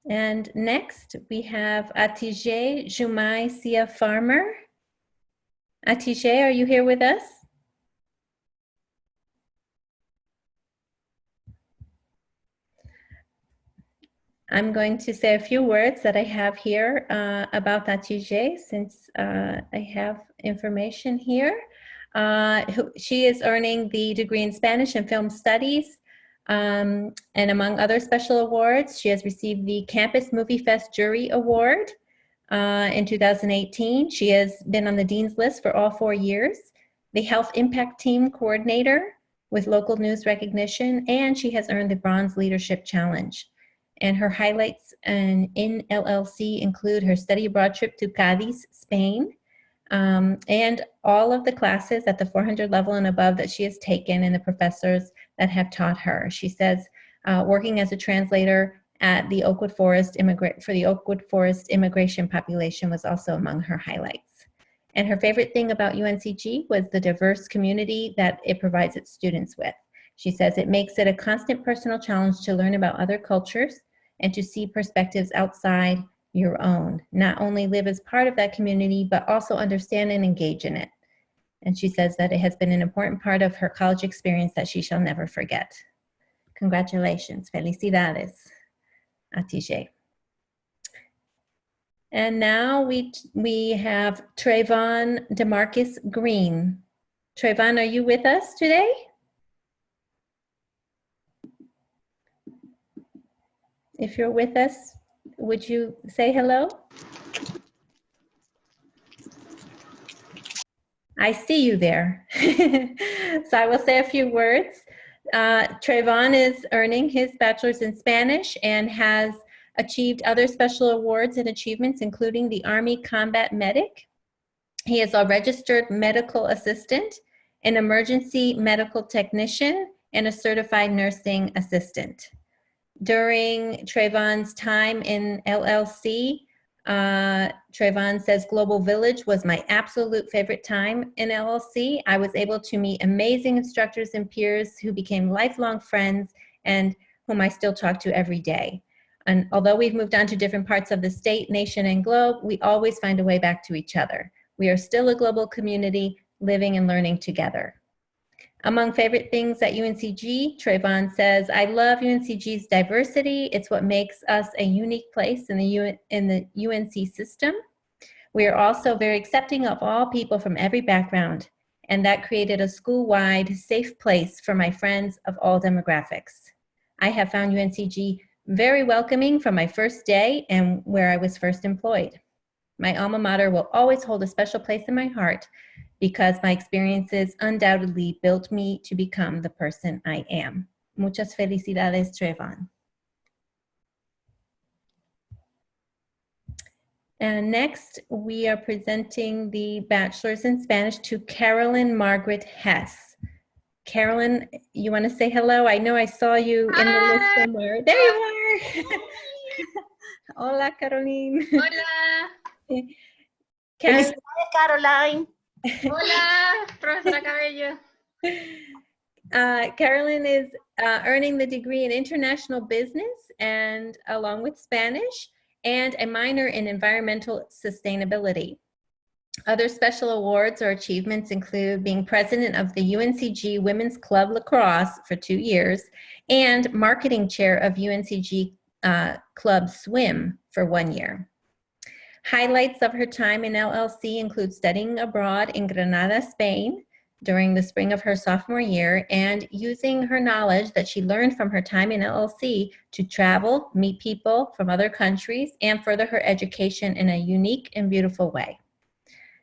S7: And next, we have Atije Jumai Sia Farmer. Atije, are you here with us? I'm going to say a few words that I have here about Atije, since I have information here. She is earning the degree in Spanish and Film Studies. And among other special awards, she has received the Campus Movie Fest Jury Award in 2018. She has been on the Dean's List for all 4 years, the Health Impact Team Coordinator with local news recognition, and she has earned the Bronze Leadership Challenge. And her highlights in LLC include her study abroad trip to Cadiz, Spain, and all of the classes at the 400 level and above that she has taken and the professors that have taught her. She says working as a translator at the Oakwood Forest for the Oakwood Forest immigration population was also among her highlights. And her favorite thing about UNCG was the diverse community that it provides its students with. She says it makes it a constant personal challenge to learn about other cultures and to see perspectives outside your own. Not only live as part of that community, but also understand and engage in it. And she says that it has been an important part of her college experience that she shall never forget. Congratulations. Felicidades, Atije. And now we have Trayvon DeMarcus Green. Trayvon, are you with us today? If you're with us, would you say hello? I see you there. So I will say a few words. Trayvon is earning his bachelor's in Spanish and has achieved other special awards and achievements, including the Army Combat Medic. He is a registered medical assistant, an emergency medical technician, and a certified nursing assistant. During Trayvon's time in LLC, Trayvon says Global Village was my absolute favorite time in LLC. I was able to meet amazing instructors and peers who became lifelong friends and whom I still talk to every day. And although we've moved on to different parts of the state, nation, and globe, we always find a way back to each other. We are still a global community living and learning together. Among favorite things at UNCG, Trayvon says, I love UNCG's diversity. It's what makes us a unique place in the UNC system. We are also very accepting of all people from every background, and that created a school-wide safe place for my friends of all demographics. I have found UNCG very welcoming from my first day and where I was first employed. My alma mater will always hold a special place in my heart because my experiences undoubtedly built me to become the person I am. Muchas felicidades, Trayvon. And next, we are presenting the Bachelor's in Spanish to Carolyn Margaret Hess. Carolyn, you want to say hello? I know I saw you in the list somewhere. There you are. Hola, Caroline.
S8: Hola.
S7: Carolyn.
S11: Caroline.
S8: Hola, profesora Cabello.
S7: Carolyn is earning the degree in international business and along with Spanish and a minor in environmental sustainability. Other special awards or achievements include being president of the UNCG Women's Club Lacrosse for 2 years and marketing chair of UNCG Club Swim for 1 year. Highlights of her time in LLC include studying abroad in Granada, Spain during the spring of her sophomore year and using her knowledge that she learned from her time in LLC to travel, meet people from other countries, and further her education in a unique and beautiful way.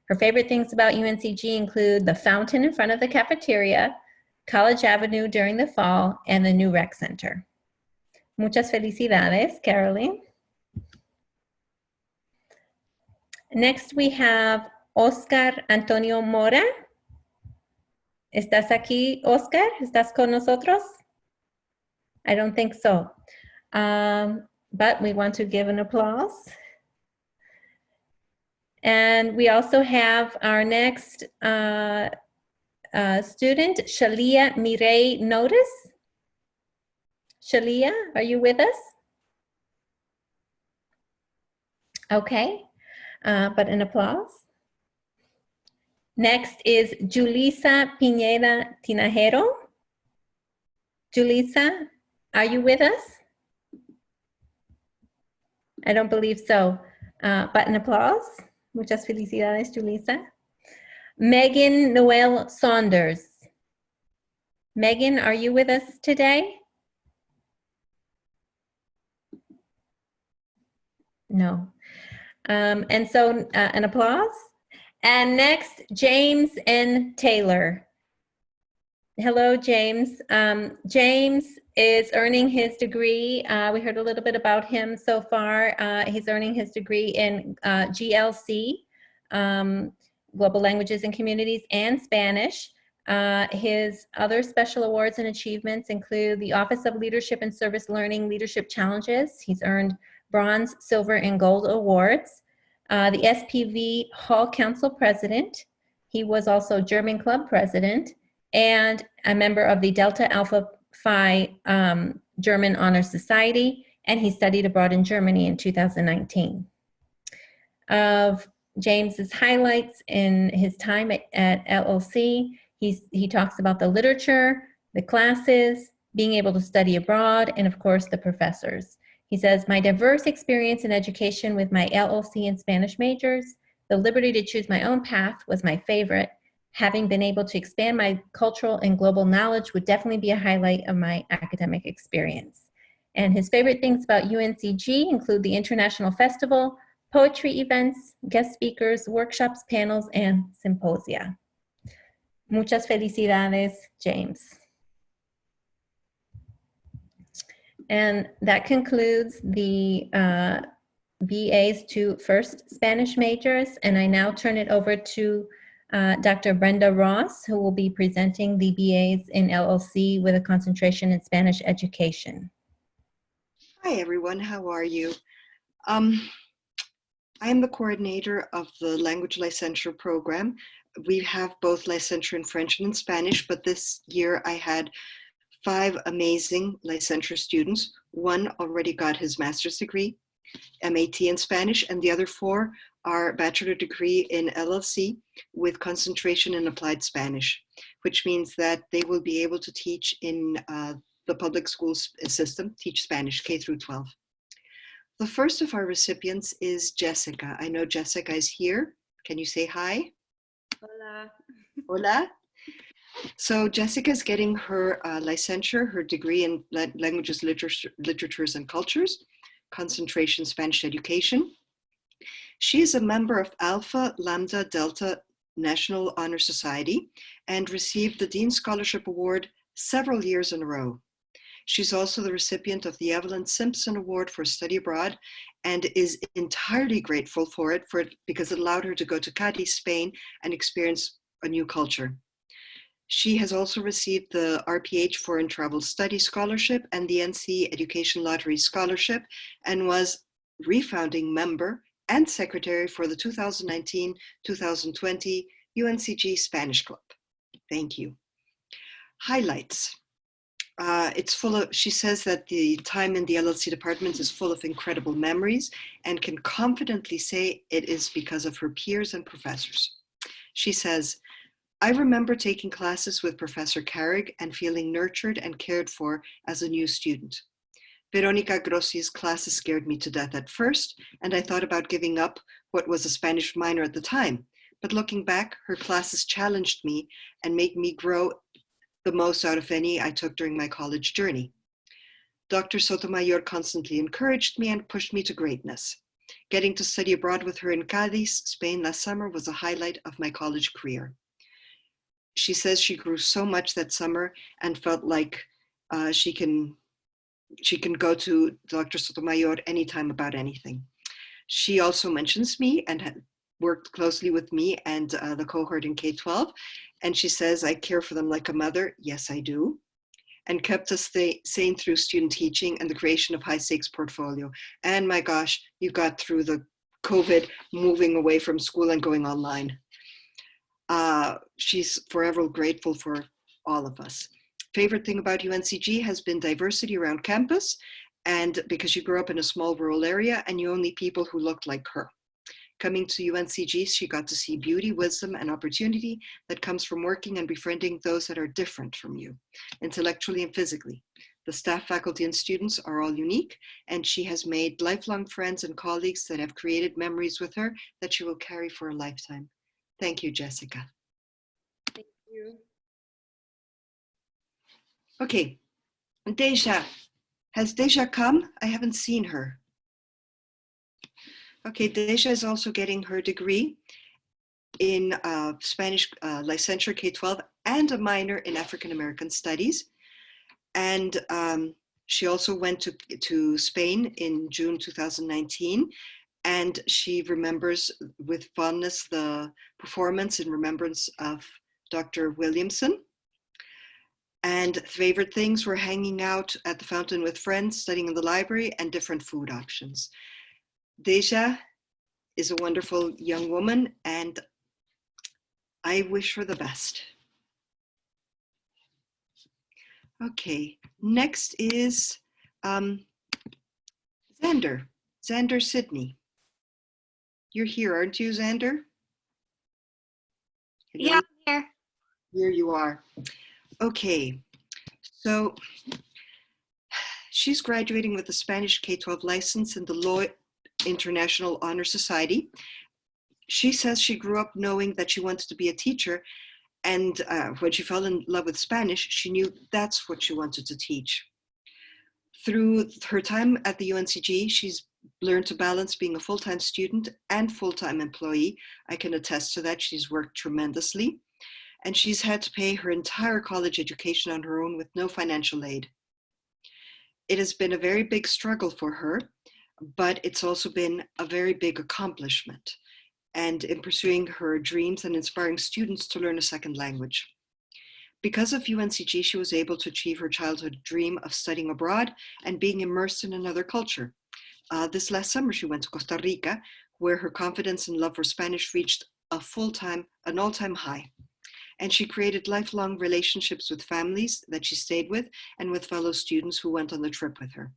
S7: Her favorite things about UNCG include the fountain in front of the cafeteria, College Avenue during the fall, and the new rec center. Muchas felicidades, Caroline. Next, we have Oscar Antonio Mora. ¿Estás aquí, Oscar? ¿Estás con nosotros? I don't think so. But we want to give an applause. And we also have our next student, Shalia Mirey Notice. Shalia, are you with us? Okay, but an applause. Next is Julissa Pineda Tinajero. Julissa, are you with us? I don't believe so, but an applause. Muchas felicidades, Julissa. Megan Noel Saunders. Megan, are you with us today? No. And so an applause. And next, James N. Taylor. Hello, James. James is earning his degree. We heard a little bit about him so far. He's earning his degree in GLC, Global Languages and Communities and Spanish. His other special awards and achievements include the Office of Leadership and Service Learning Leadership Challenges. He's earned bronze, silver, and gold awards. The SPV Hall Council President. He was also German Club President and a member of the Delta Alpha Phi German Honor Society, and he studied abroad in Germany in 2019. Of James's highlights in his time at LLC, he talks about the literature, the classes, being able to study abroad, and of course the professors. He says, my diverse experience in education with my LLC and Spanish majors, the liberty to choose my own path was my favorite. Having been able to expand my cultural and global knowledge would definitely be a highlight of my academic experience. And his favorite things about UNCG include the International Festival, poetry events, guest speakers, workshops, panels, and symposia. Muchas felicidades, James. And that concludes the BAs to first Spanish majors. And I now turn it over to Dr. Brenda Ross, who will be presenting the BAs in LLC with a concentration in Spanish education.
S11: Hi, everyone. How are you? I am the coordinator of the Language Licensure Program. We have both licensure in French and in Spanish, but this year I had 5 amazing licensure students. One already got his master's degree, MAT in Spanish, and the other 4 are bachelor degree in LLC with concentration in applied Spanish, which means that they will be able to teach in the public schools system, teach Spanish K through 12. The first of our recipients is Jessica. I know Jessica is here. Can you say hi?
S3: Hola.
S11: Hola. So Jessica is getting her licensure, her degree in languages, literatures, and cultures, concentration Spanish education. She is a member of Alpha Lambda Delta National Honor Society and received the Dean Scholarship Award several years in a row. She's also the recipient of the Evelyn Simpson Award for Study Abroad and is entirely grateful for it because it allowed her to go to Cadiz, Spain, and experience a new culture. She has also received the RPH Foreign Travel Study Scholarship and the NC Education Lottery Scholarship and was refounding member and secretary for the 2019-2020 UNCG Spanish Club. Thank you. Highlights. It's full of, she says that the time in the LLC department is full of incredible memories and can confidently say it is because of her peers and professors. She says, I remember taking classes with Professor Carrig and feeling nurtured and cared for as a new student. Veronica Grossi's classes scared me to death at first, and I thought about giving up what was a Spanish minor at the time. But looking back, her classes challenged me and made me grow the most out of any I took during my college journey. Dr. Sotomayor constantly encouraged me and pushed me to greatness. Getting to study abroad with her in Cadiz, Spain last summer was a highlight of my college career. She says she grew so much that summer and felt like she can go to Dr. Sotomayor anytime about anything. She also mentions me and had worked closely with me and the cohort in K-12. And she says, I care for them like a mother. Yes, I do. And kept us sane through student teaching and the creation of high stakes portfolio. And my gosh, you got through the COVID, moving away from school and going online. She's forever grateful for all of us. Favorite thing about UNCG has been diversity around campus, and because she grew up in a small rural area and knew only people who looked like her. Coming to UNCG, she got to see beauty, wisdom, and opportunity that comes from working and befriending those that are different from you, intellectually and physically. The staff, faculty, and students are all unique, and she has made lifelong friends and colleagues that have created memories with her that she will carry for a lifetime. Thank you, Jessica.
S3: Thank you.
S11: Okay, Deja. Has Deja come? I haven't seen her. Okay, Deja is also getting her degree in Spanish licensure K-12 and a minor in African American Studies. And she also went to Spain in June 2019 and she remembers with fondness the performance in remembrance of Dr. Williamson. And favorite things were hanging out at the fountain with friends, studying in the library, and different food options. Deja is a wonderful young woman, and I wish her the best. Okay, next is Xander Sidney. You're here, aren't you, Xander? Hello?
S8: Yeah, I'm here.
S11: Here you are. Okay, so she's graduating with a Spanish K-12 license in the Lloyd International Honor Society. She says she grew up knowing that she wanted to be a teacher, and when she fell in love with Spanish, she knew that's what she wanted to teach. Through her time at the UNCG, she's learned to balance being a full-time student and full-time employee. I can attest to that. She's worked tremendously, and she's had to pay her entire college education on her own with no financial aid. It has been a very big struggle for her, but it's also been a very big accomplishment, and in pursuing her dreams and inspiring students to learn a second language. Because of UNCG, she was able to achieve her childhood dream of studying abroad and being immersed in another culture. This last summer, she went to Costa Rica, where her confidence and love for Spanish reached an all-time high. And she created lifelong relationships with families that she stayed with and with fellow students who went on the trip with her.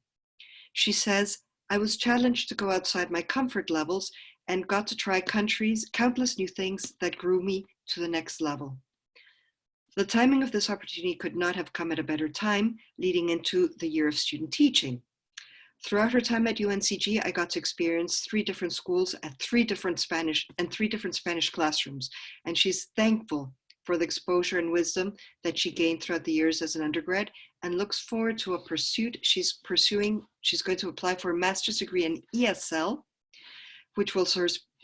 S11: She says, "I was challenged to go outside my comfort levels and got to try countless new things that grew me to the next level. The timing of this opportunity could not have come at a better time, leading into the year of student teaching. Throughout her time at UNCG, I got to experience 3 different schools at 3 different Spanish classrooms, and she's thankful for the exposure and wisdom that she gained throughout the years as an undergrad, and looks forward to a pursuit she's pursuing. She's going to apply for a master's degree in ESL, which will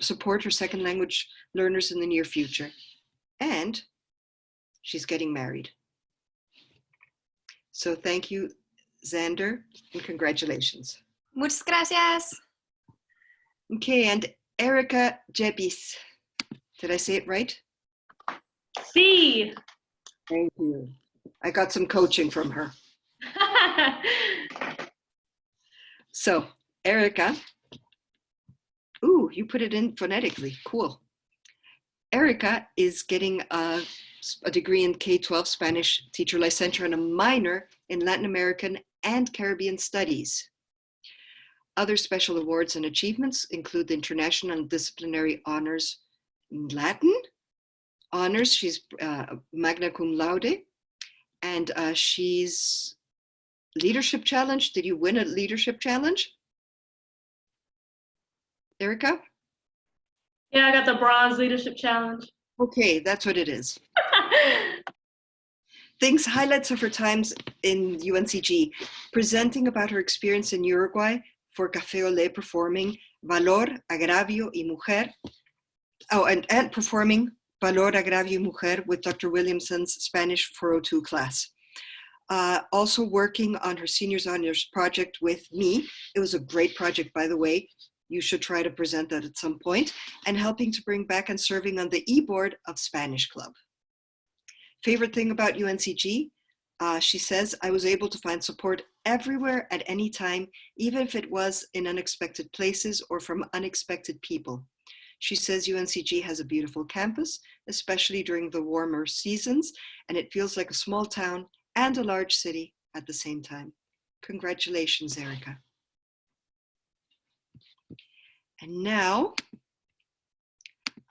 S11: support her second language learners in the near future. And she's getting married. So thank you, Xander, and congratulations.
S8: Muchas gracias.
S11: Okay, and Erica Jebis. Did I say it right?
S12: Sí.
S11: Thank you. I got some coaching from her. So, Erica. Ooh, you put it in phonetically. Cool. Erica is getting a degree in K-12 Spanish teacher licensure and a minor in Latin American and Caribbean Studies. Other special awards and achievements include the International and Disciplinary Honors in Latin honors. She's magna cum laude, and she's leadership challenge. Did you win a leadership challenge, Erica?
S12: Yeah, I got the bronze leadership challenge.
S11: Okay, that's what it is. Highlights of her times in UNCG, presenting about her experience in Uruguay for Café Olé, performing Valor, Agravio y Mujer. Oh, and performing Valor, Agravio y Mujer with Dr. Williamson's Spanish 402 class. Also working on her seniors honors project with me. It was a great project, by the way. You should try to present that at some point, and helping to bring back and serving on the e-board of Spanish Club. Favorite thing about UNCG, she says, I was able to find support everywhere at any time, even if it was in unexpected places or from unexpected people. She says UNCG has a beautiful campus, especially during the warmer seasons, and it feels like a small town and a large city at the same time. Congratulations, Erica. And now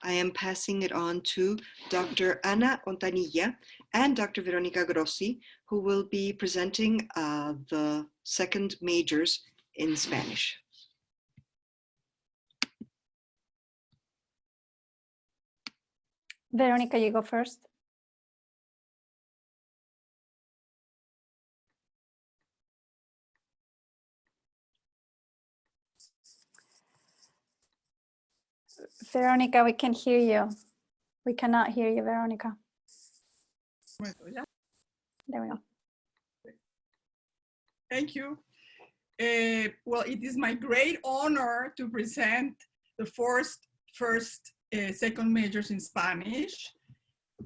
S11: I am passing it on to Dr. Ana Ontanilla and Dr. Veronica Grossi, who will be presenting the second majors in Spanish.
S6: Veronica, you go first. Veronica, we can hear you. We cannot hear you, Veronica. There we go.
S10: Thank you.
S13: Well, it is my great honor to present the second majors in Spanish.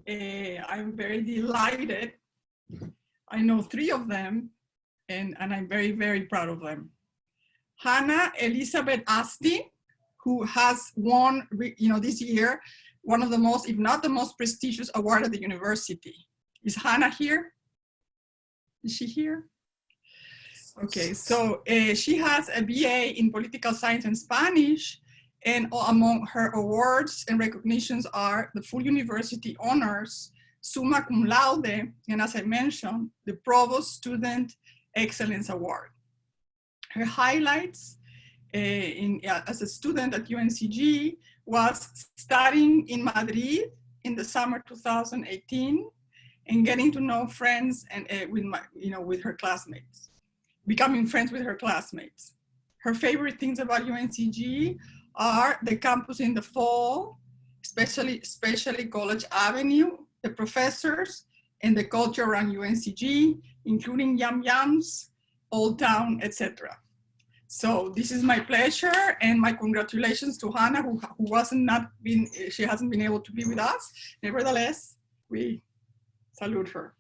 S13: I'm very delighted. I know 3 of them, and I'm very, very proud of them. Hannah Elizabeth Asti, who has won, this year, one of the most, if not the most prestigious award at the university. Is Hannah here? Is she here? Okay, so she has a BA in political science and Spanish, and among her awards and recognitions are the full university honors, summa cum laude, and as I mentioned, the Provost Student Excellence Award. Her highlights as a student at UNCG was studying in Madrid in the summer 2018 and getting to know friends and with her classmates, becoming friends with her classmates. Her favorite things about UNCG are the campus in the fall, especially College Avenue, the professors, and the culture around UNCG, including Yum Yums, Old Town, etc. So this is my pleasure, and my congratulations to Hannah, who she hasn't been able to be with us. Nevertheless, we salute her.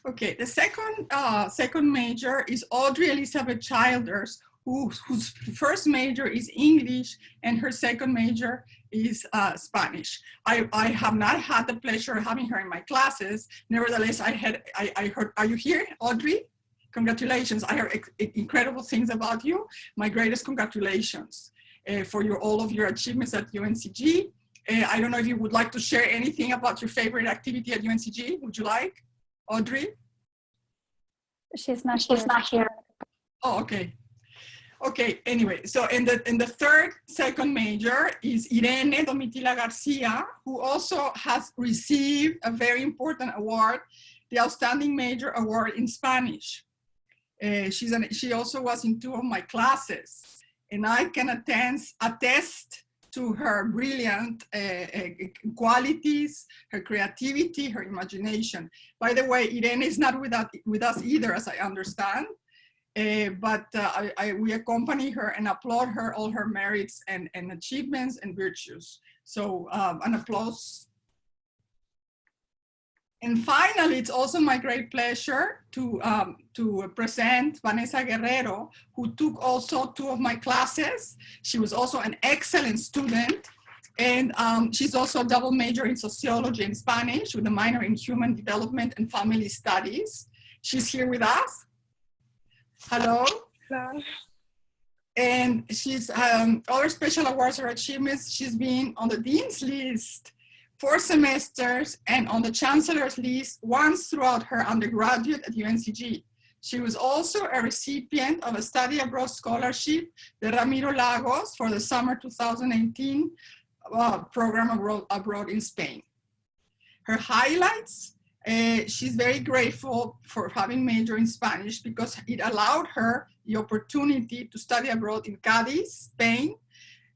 S13: Okay, the second major is Audrey Elizabeth Childers, whose first major is English and her second major is Spanish. I have not had the pleasure of having her in my classes. Nevertheless, I heard, are you here, Audrey? Congratulations, I heard incredible things about you. My greatest congratulations for all of your achievements at UNCG. I don't know if you would like to share anything about your favorite activity at UNCG. Would you like, Audrey?
S6: She's not here.
S13: Oh, okay. Okay, anyway, so in the second major is Irene Domitila Garcia, who also has received a very important award, the Outstanding Major Award in Spanish. She also was in 2 of my classes, and I can attest to her brilliant qualities, her creativity, her imagination. By the way, Irene is not with us either, as I understand, but we accompany her and applaud her, all her merits and achievements and virtues. So an applause. And finally, it's also my great pleasure to present Vanessa Guerrero, who took also 2 of my classes. She was also an excellent student, and she's also a double major in sociology and Spanish with a minor in human development and family studies. She's here with us. Hello.
S10: Hello.
S13: And she's other special awards or achievements. She's been on the Dean's list 4 semesters and on the Chancellor's list once throughout her undergraduate at UNCG. She was also a recipient of a study abroad scholarship, the Ramiro Lagos, for the summer 2018 program abroad in Spain. Her highlights, she's very grateful for having majored in Spanish because it allowed her the opportunity to study abroad in Cadiz, Spain,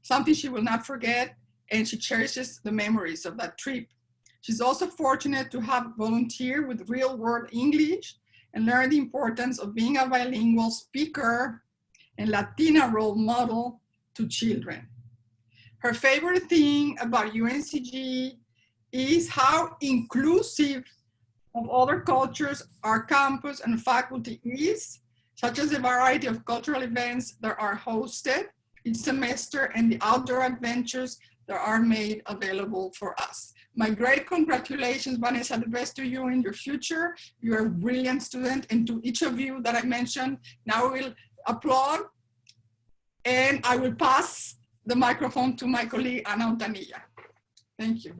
S13: something she will not forget, and she cherishes the memories of that trip. She's also fortunate to have volunteered with real world English and learned the importance of being a bilingual speaker and Latina role model to children. Her favorite thing about UNCG is how inclusive of other cultures our campus and faculty is, such as the variety of cultural events that are hosted each semester and the outdoor adventures that are made available for us. My great congratulations, Vanessa, the best to you in your future. You're a brilliant student, and to each of you that I mentioned, now we'll applaud, and I will pass the microphone to my colleague, Ana Ontanilla. Thank you.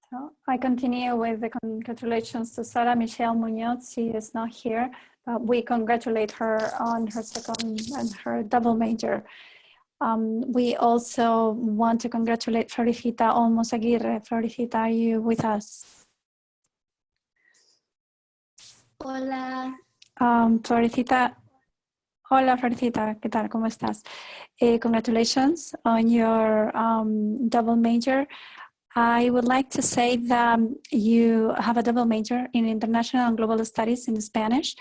S6: So I continue with the congratulations to Sara Michelle Munoz. She is not here, but we congratulate her on her second and her double major. We also want to congratulate Florecita Olmos Aguirre. Florecita, are you with us?
S14: Hola.
S6: Florecita, hola Florecita, ¿qué tal? ¿Cómo estás? Congratulations on your double major. I would like to say that you have a double major in International and Global Studies in Spanish.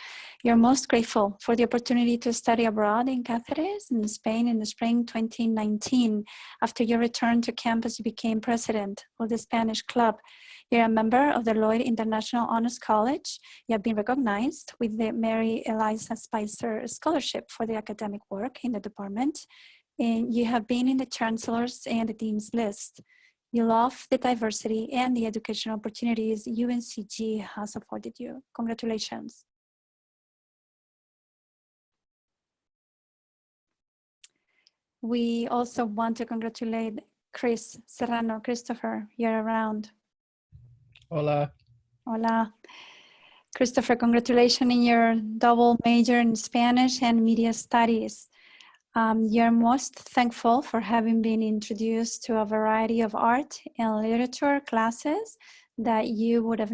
S15: You're most grateful for the opportunity to study abroad in Cáceres in Spain in the spring 2019. After your return to campus, you became president of the Spanish Club. You're a member of the Lloyd International Honors College. You have been recognized with the Mary Eliza Spicer Scholarship for the academic work in the department. And you have been in the chancellor's and the dean's list. You love the diversity and the educational opportunities UNCG has afforded you. Congratulations. We also want to congratulate Chris Serrano. Christopher, you're around.
S10: Hola.
S15: Hola. Christopher, congratulations in your double major in Spanish and media studies. You're most thankful for having been introduced to a variety of art and literature classes that you would have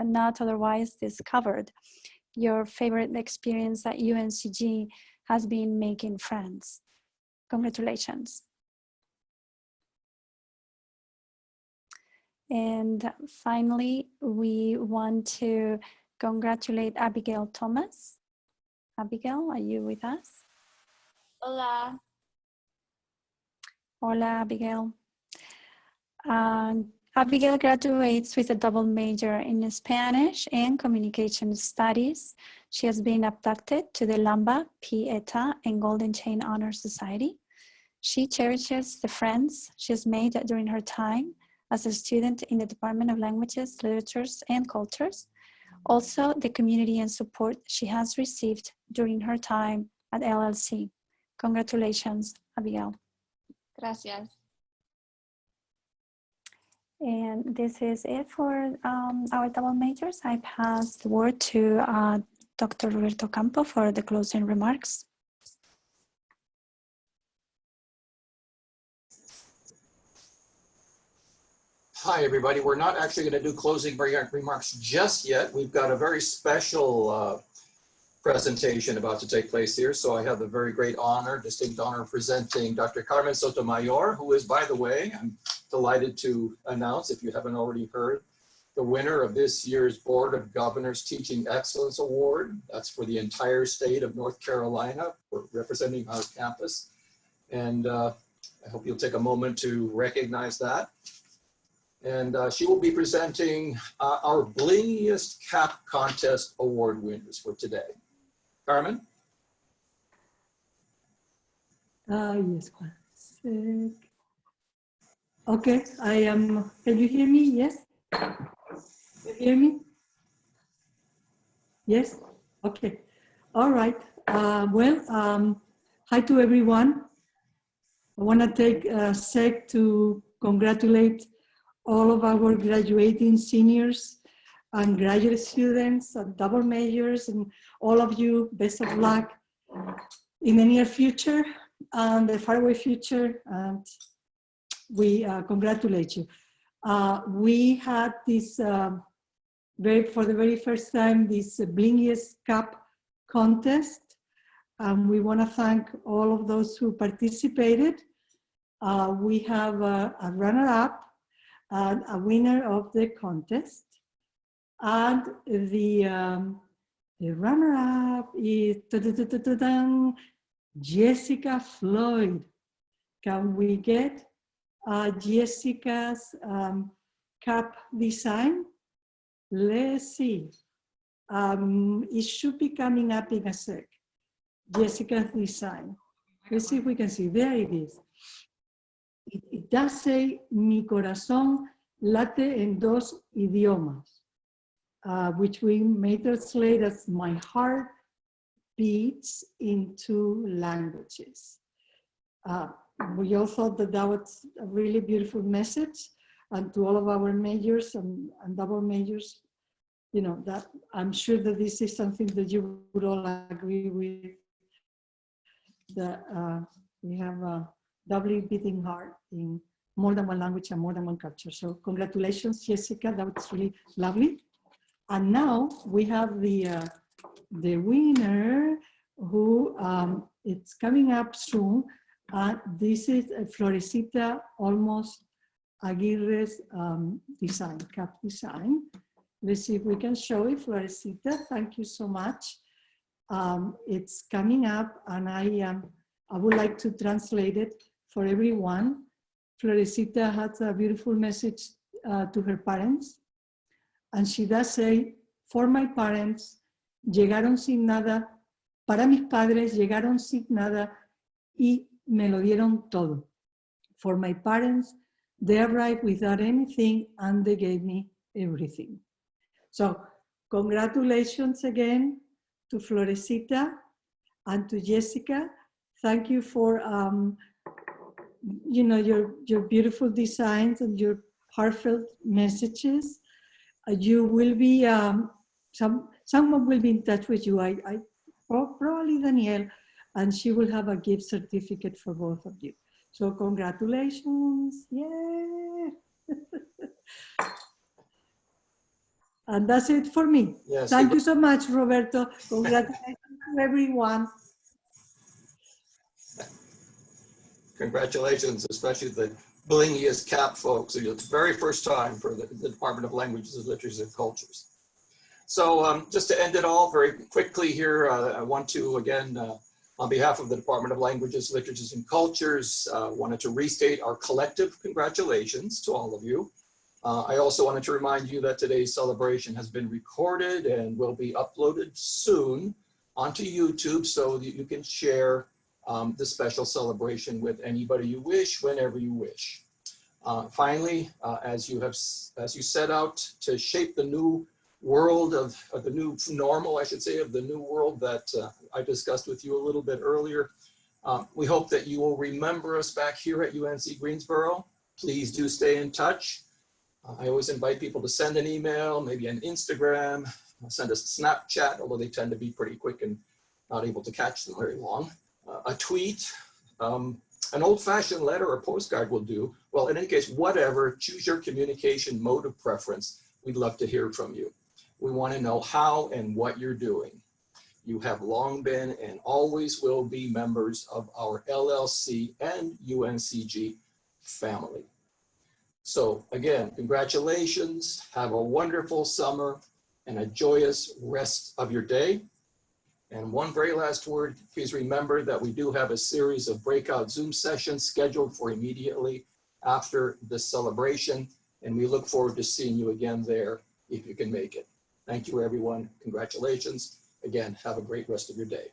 S15: not otherwise discovered. Your favorite experience at UNCG has been making friends. Congratulations. And finally, we want to congratulate Abigail Thomas. Abigail, are you with us?
S14: Hola.
S15: Hola, Abigail. Abigail graduates with a double major in Spanish and Communication Studies. She has been abducted to the Lambda, Pi Eta, and Golden Chain Honor Society. She cherishes the friends she has made during her time as a student in the Department of Languages, Literatures, and Cultures. Also, the community and support she has received during her time at LLC. Congratulations, Abigail.
S14: Gracias.
S15: And this is it for our double majors. I pass the word to Dr. Roberto Campo for the closing remarks.
S1: Hi, everybody. We're not actually going to do closing remarks just yet. We've got a very special presentation about to take place here. So I have the very great honor, distinct honor of presenting Dr. Carmen Sotomayor, who is, by the way, I'm delighted to announce, if you haven't already heard, the winner of this year's Board of Governors Teaching Excellence Award. That's for the entire state of North Carolina, for representing our campus. And I hope you'll take a moment to recognize that. And she will be presenting our Blingiest Cap Contest Award winners for today. Carmen?
S16: Yes, 1 sec. Okay, I am, can you hear me? Yes? Can you hear me? Yes? Okay. All right. Hi to everyone. I want to take a sec to congratulate all of our graduating seniors and graduate students and double majors and all of you, best of luck in the near future and the faraway future, and we congratulate you. We had this, for the very first time, this Blingiest Cup contest. We want to thank all of those who participated. We have a runner-up and a winner of the contest. And the runner-up is Jessica Floyd. Can we get Jessica's cap design? Let's see. It should be coming up in a sec. Jessica's design. Let's see if we can see. There it is. It does say, mi corazón late en dos idiomas, which we may translate as my heart beats in 2 languages. We all thought that that was a really beautiful message, and to all of our majors and double majors, you know, that I'm sure that this is something that you would all agree with, that we have a doubly beating heart in more than 1 language and more than 1 culture. So congratulations, Jessica, that was really lovely. And now we have the winner, who it's coming up soon. This is Florecita Olmos Aguirre's design, cap design. Let's see if we can show it. Florecita, thank you so much. It's coming up, and I would like to translate it for everyone. Florecita has a beautiful message to her parents, and she does say, for my parents, llegaron sin nada, para mis padres llegaron sin nada y me lo dieron todo. For my parents, they arrived without anything and they gave me everything. So congratulations again to Florecita and to Jessica. Thank you for your beautiful designs and your heartfelt messages. You will be someone will be in touch with you. Probably Danielle, and she will have a gift certificate for both of you. So congratulations! Yeah. And that's it for me.
S1: Yes,
S16: Thank you so much, Roberto. Congratulations to everyone.
S1: Congratulations, especially the blingiest cap folks. It's the very first time for the Department of Languages, Literatures, and Cultures. So just to end it all very quickly here, I want to, again, on behalf of the Department of Languages, Literatures, and Cultures, wanted to restate our collective congratulations to all of you. I also wanted to remind you that today's celebration has been recorded and will be uploaded soon onto YouTube so that you can share the special celebration with anybody you wish, whenever you wish. Finally, as you set out to shape the new world of the new normal, I should say, of the new world that I discussed with you a little bit earlier, we hope that you will remember us back here at UNC Greensboro. Please do stay in touch. I always invite people to send an email, maybe an Instagram, send us a Snapchat, although they tend to be pretty quick and not able to catch them very long. A tweet, an old-fashioned letter or postcard will do. Well, in any case, whatever, choose your communication mode of preference. We'd love to hear from you. We want to know how and what you're doing. You have long been and always will be members of our LLC and UNCG family. So again, congratulations, have a wonderful summer and a joyous rest of your day. And one very last word, please remember that we do have a series of breakout Zoom sessions scheduled for immediately after this celebration. And we look forward to seeing you again there if you can make it. Thank you, everyone. Congratulations. Again, have a great rest of your day.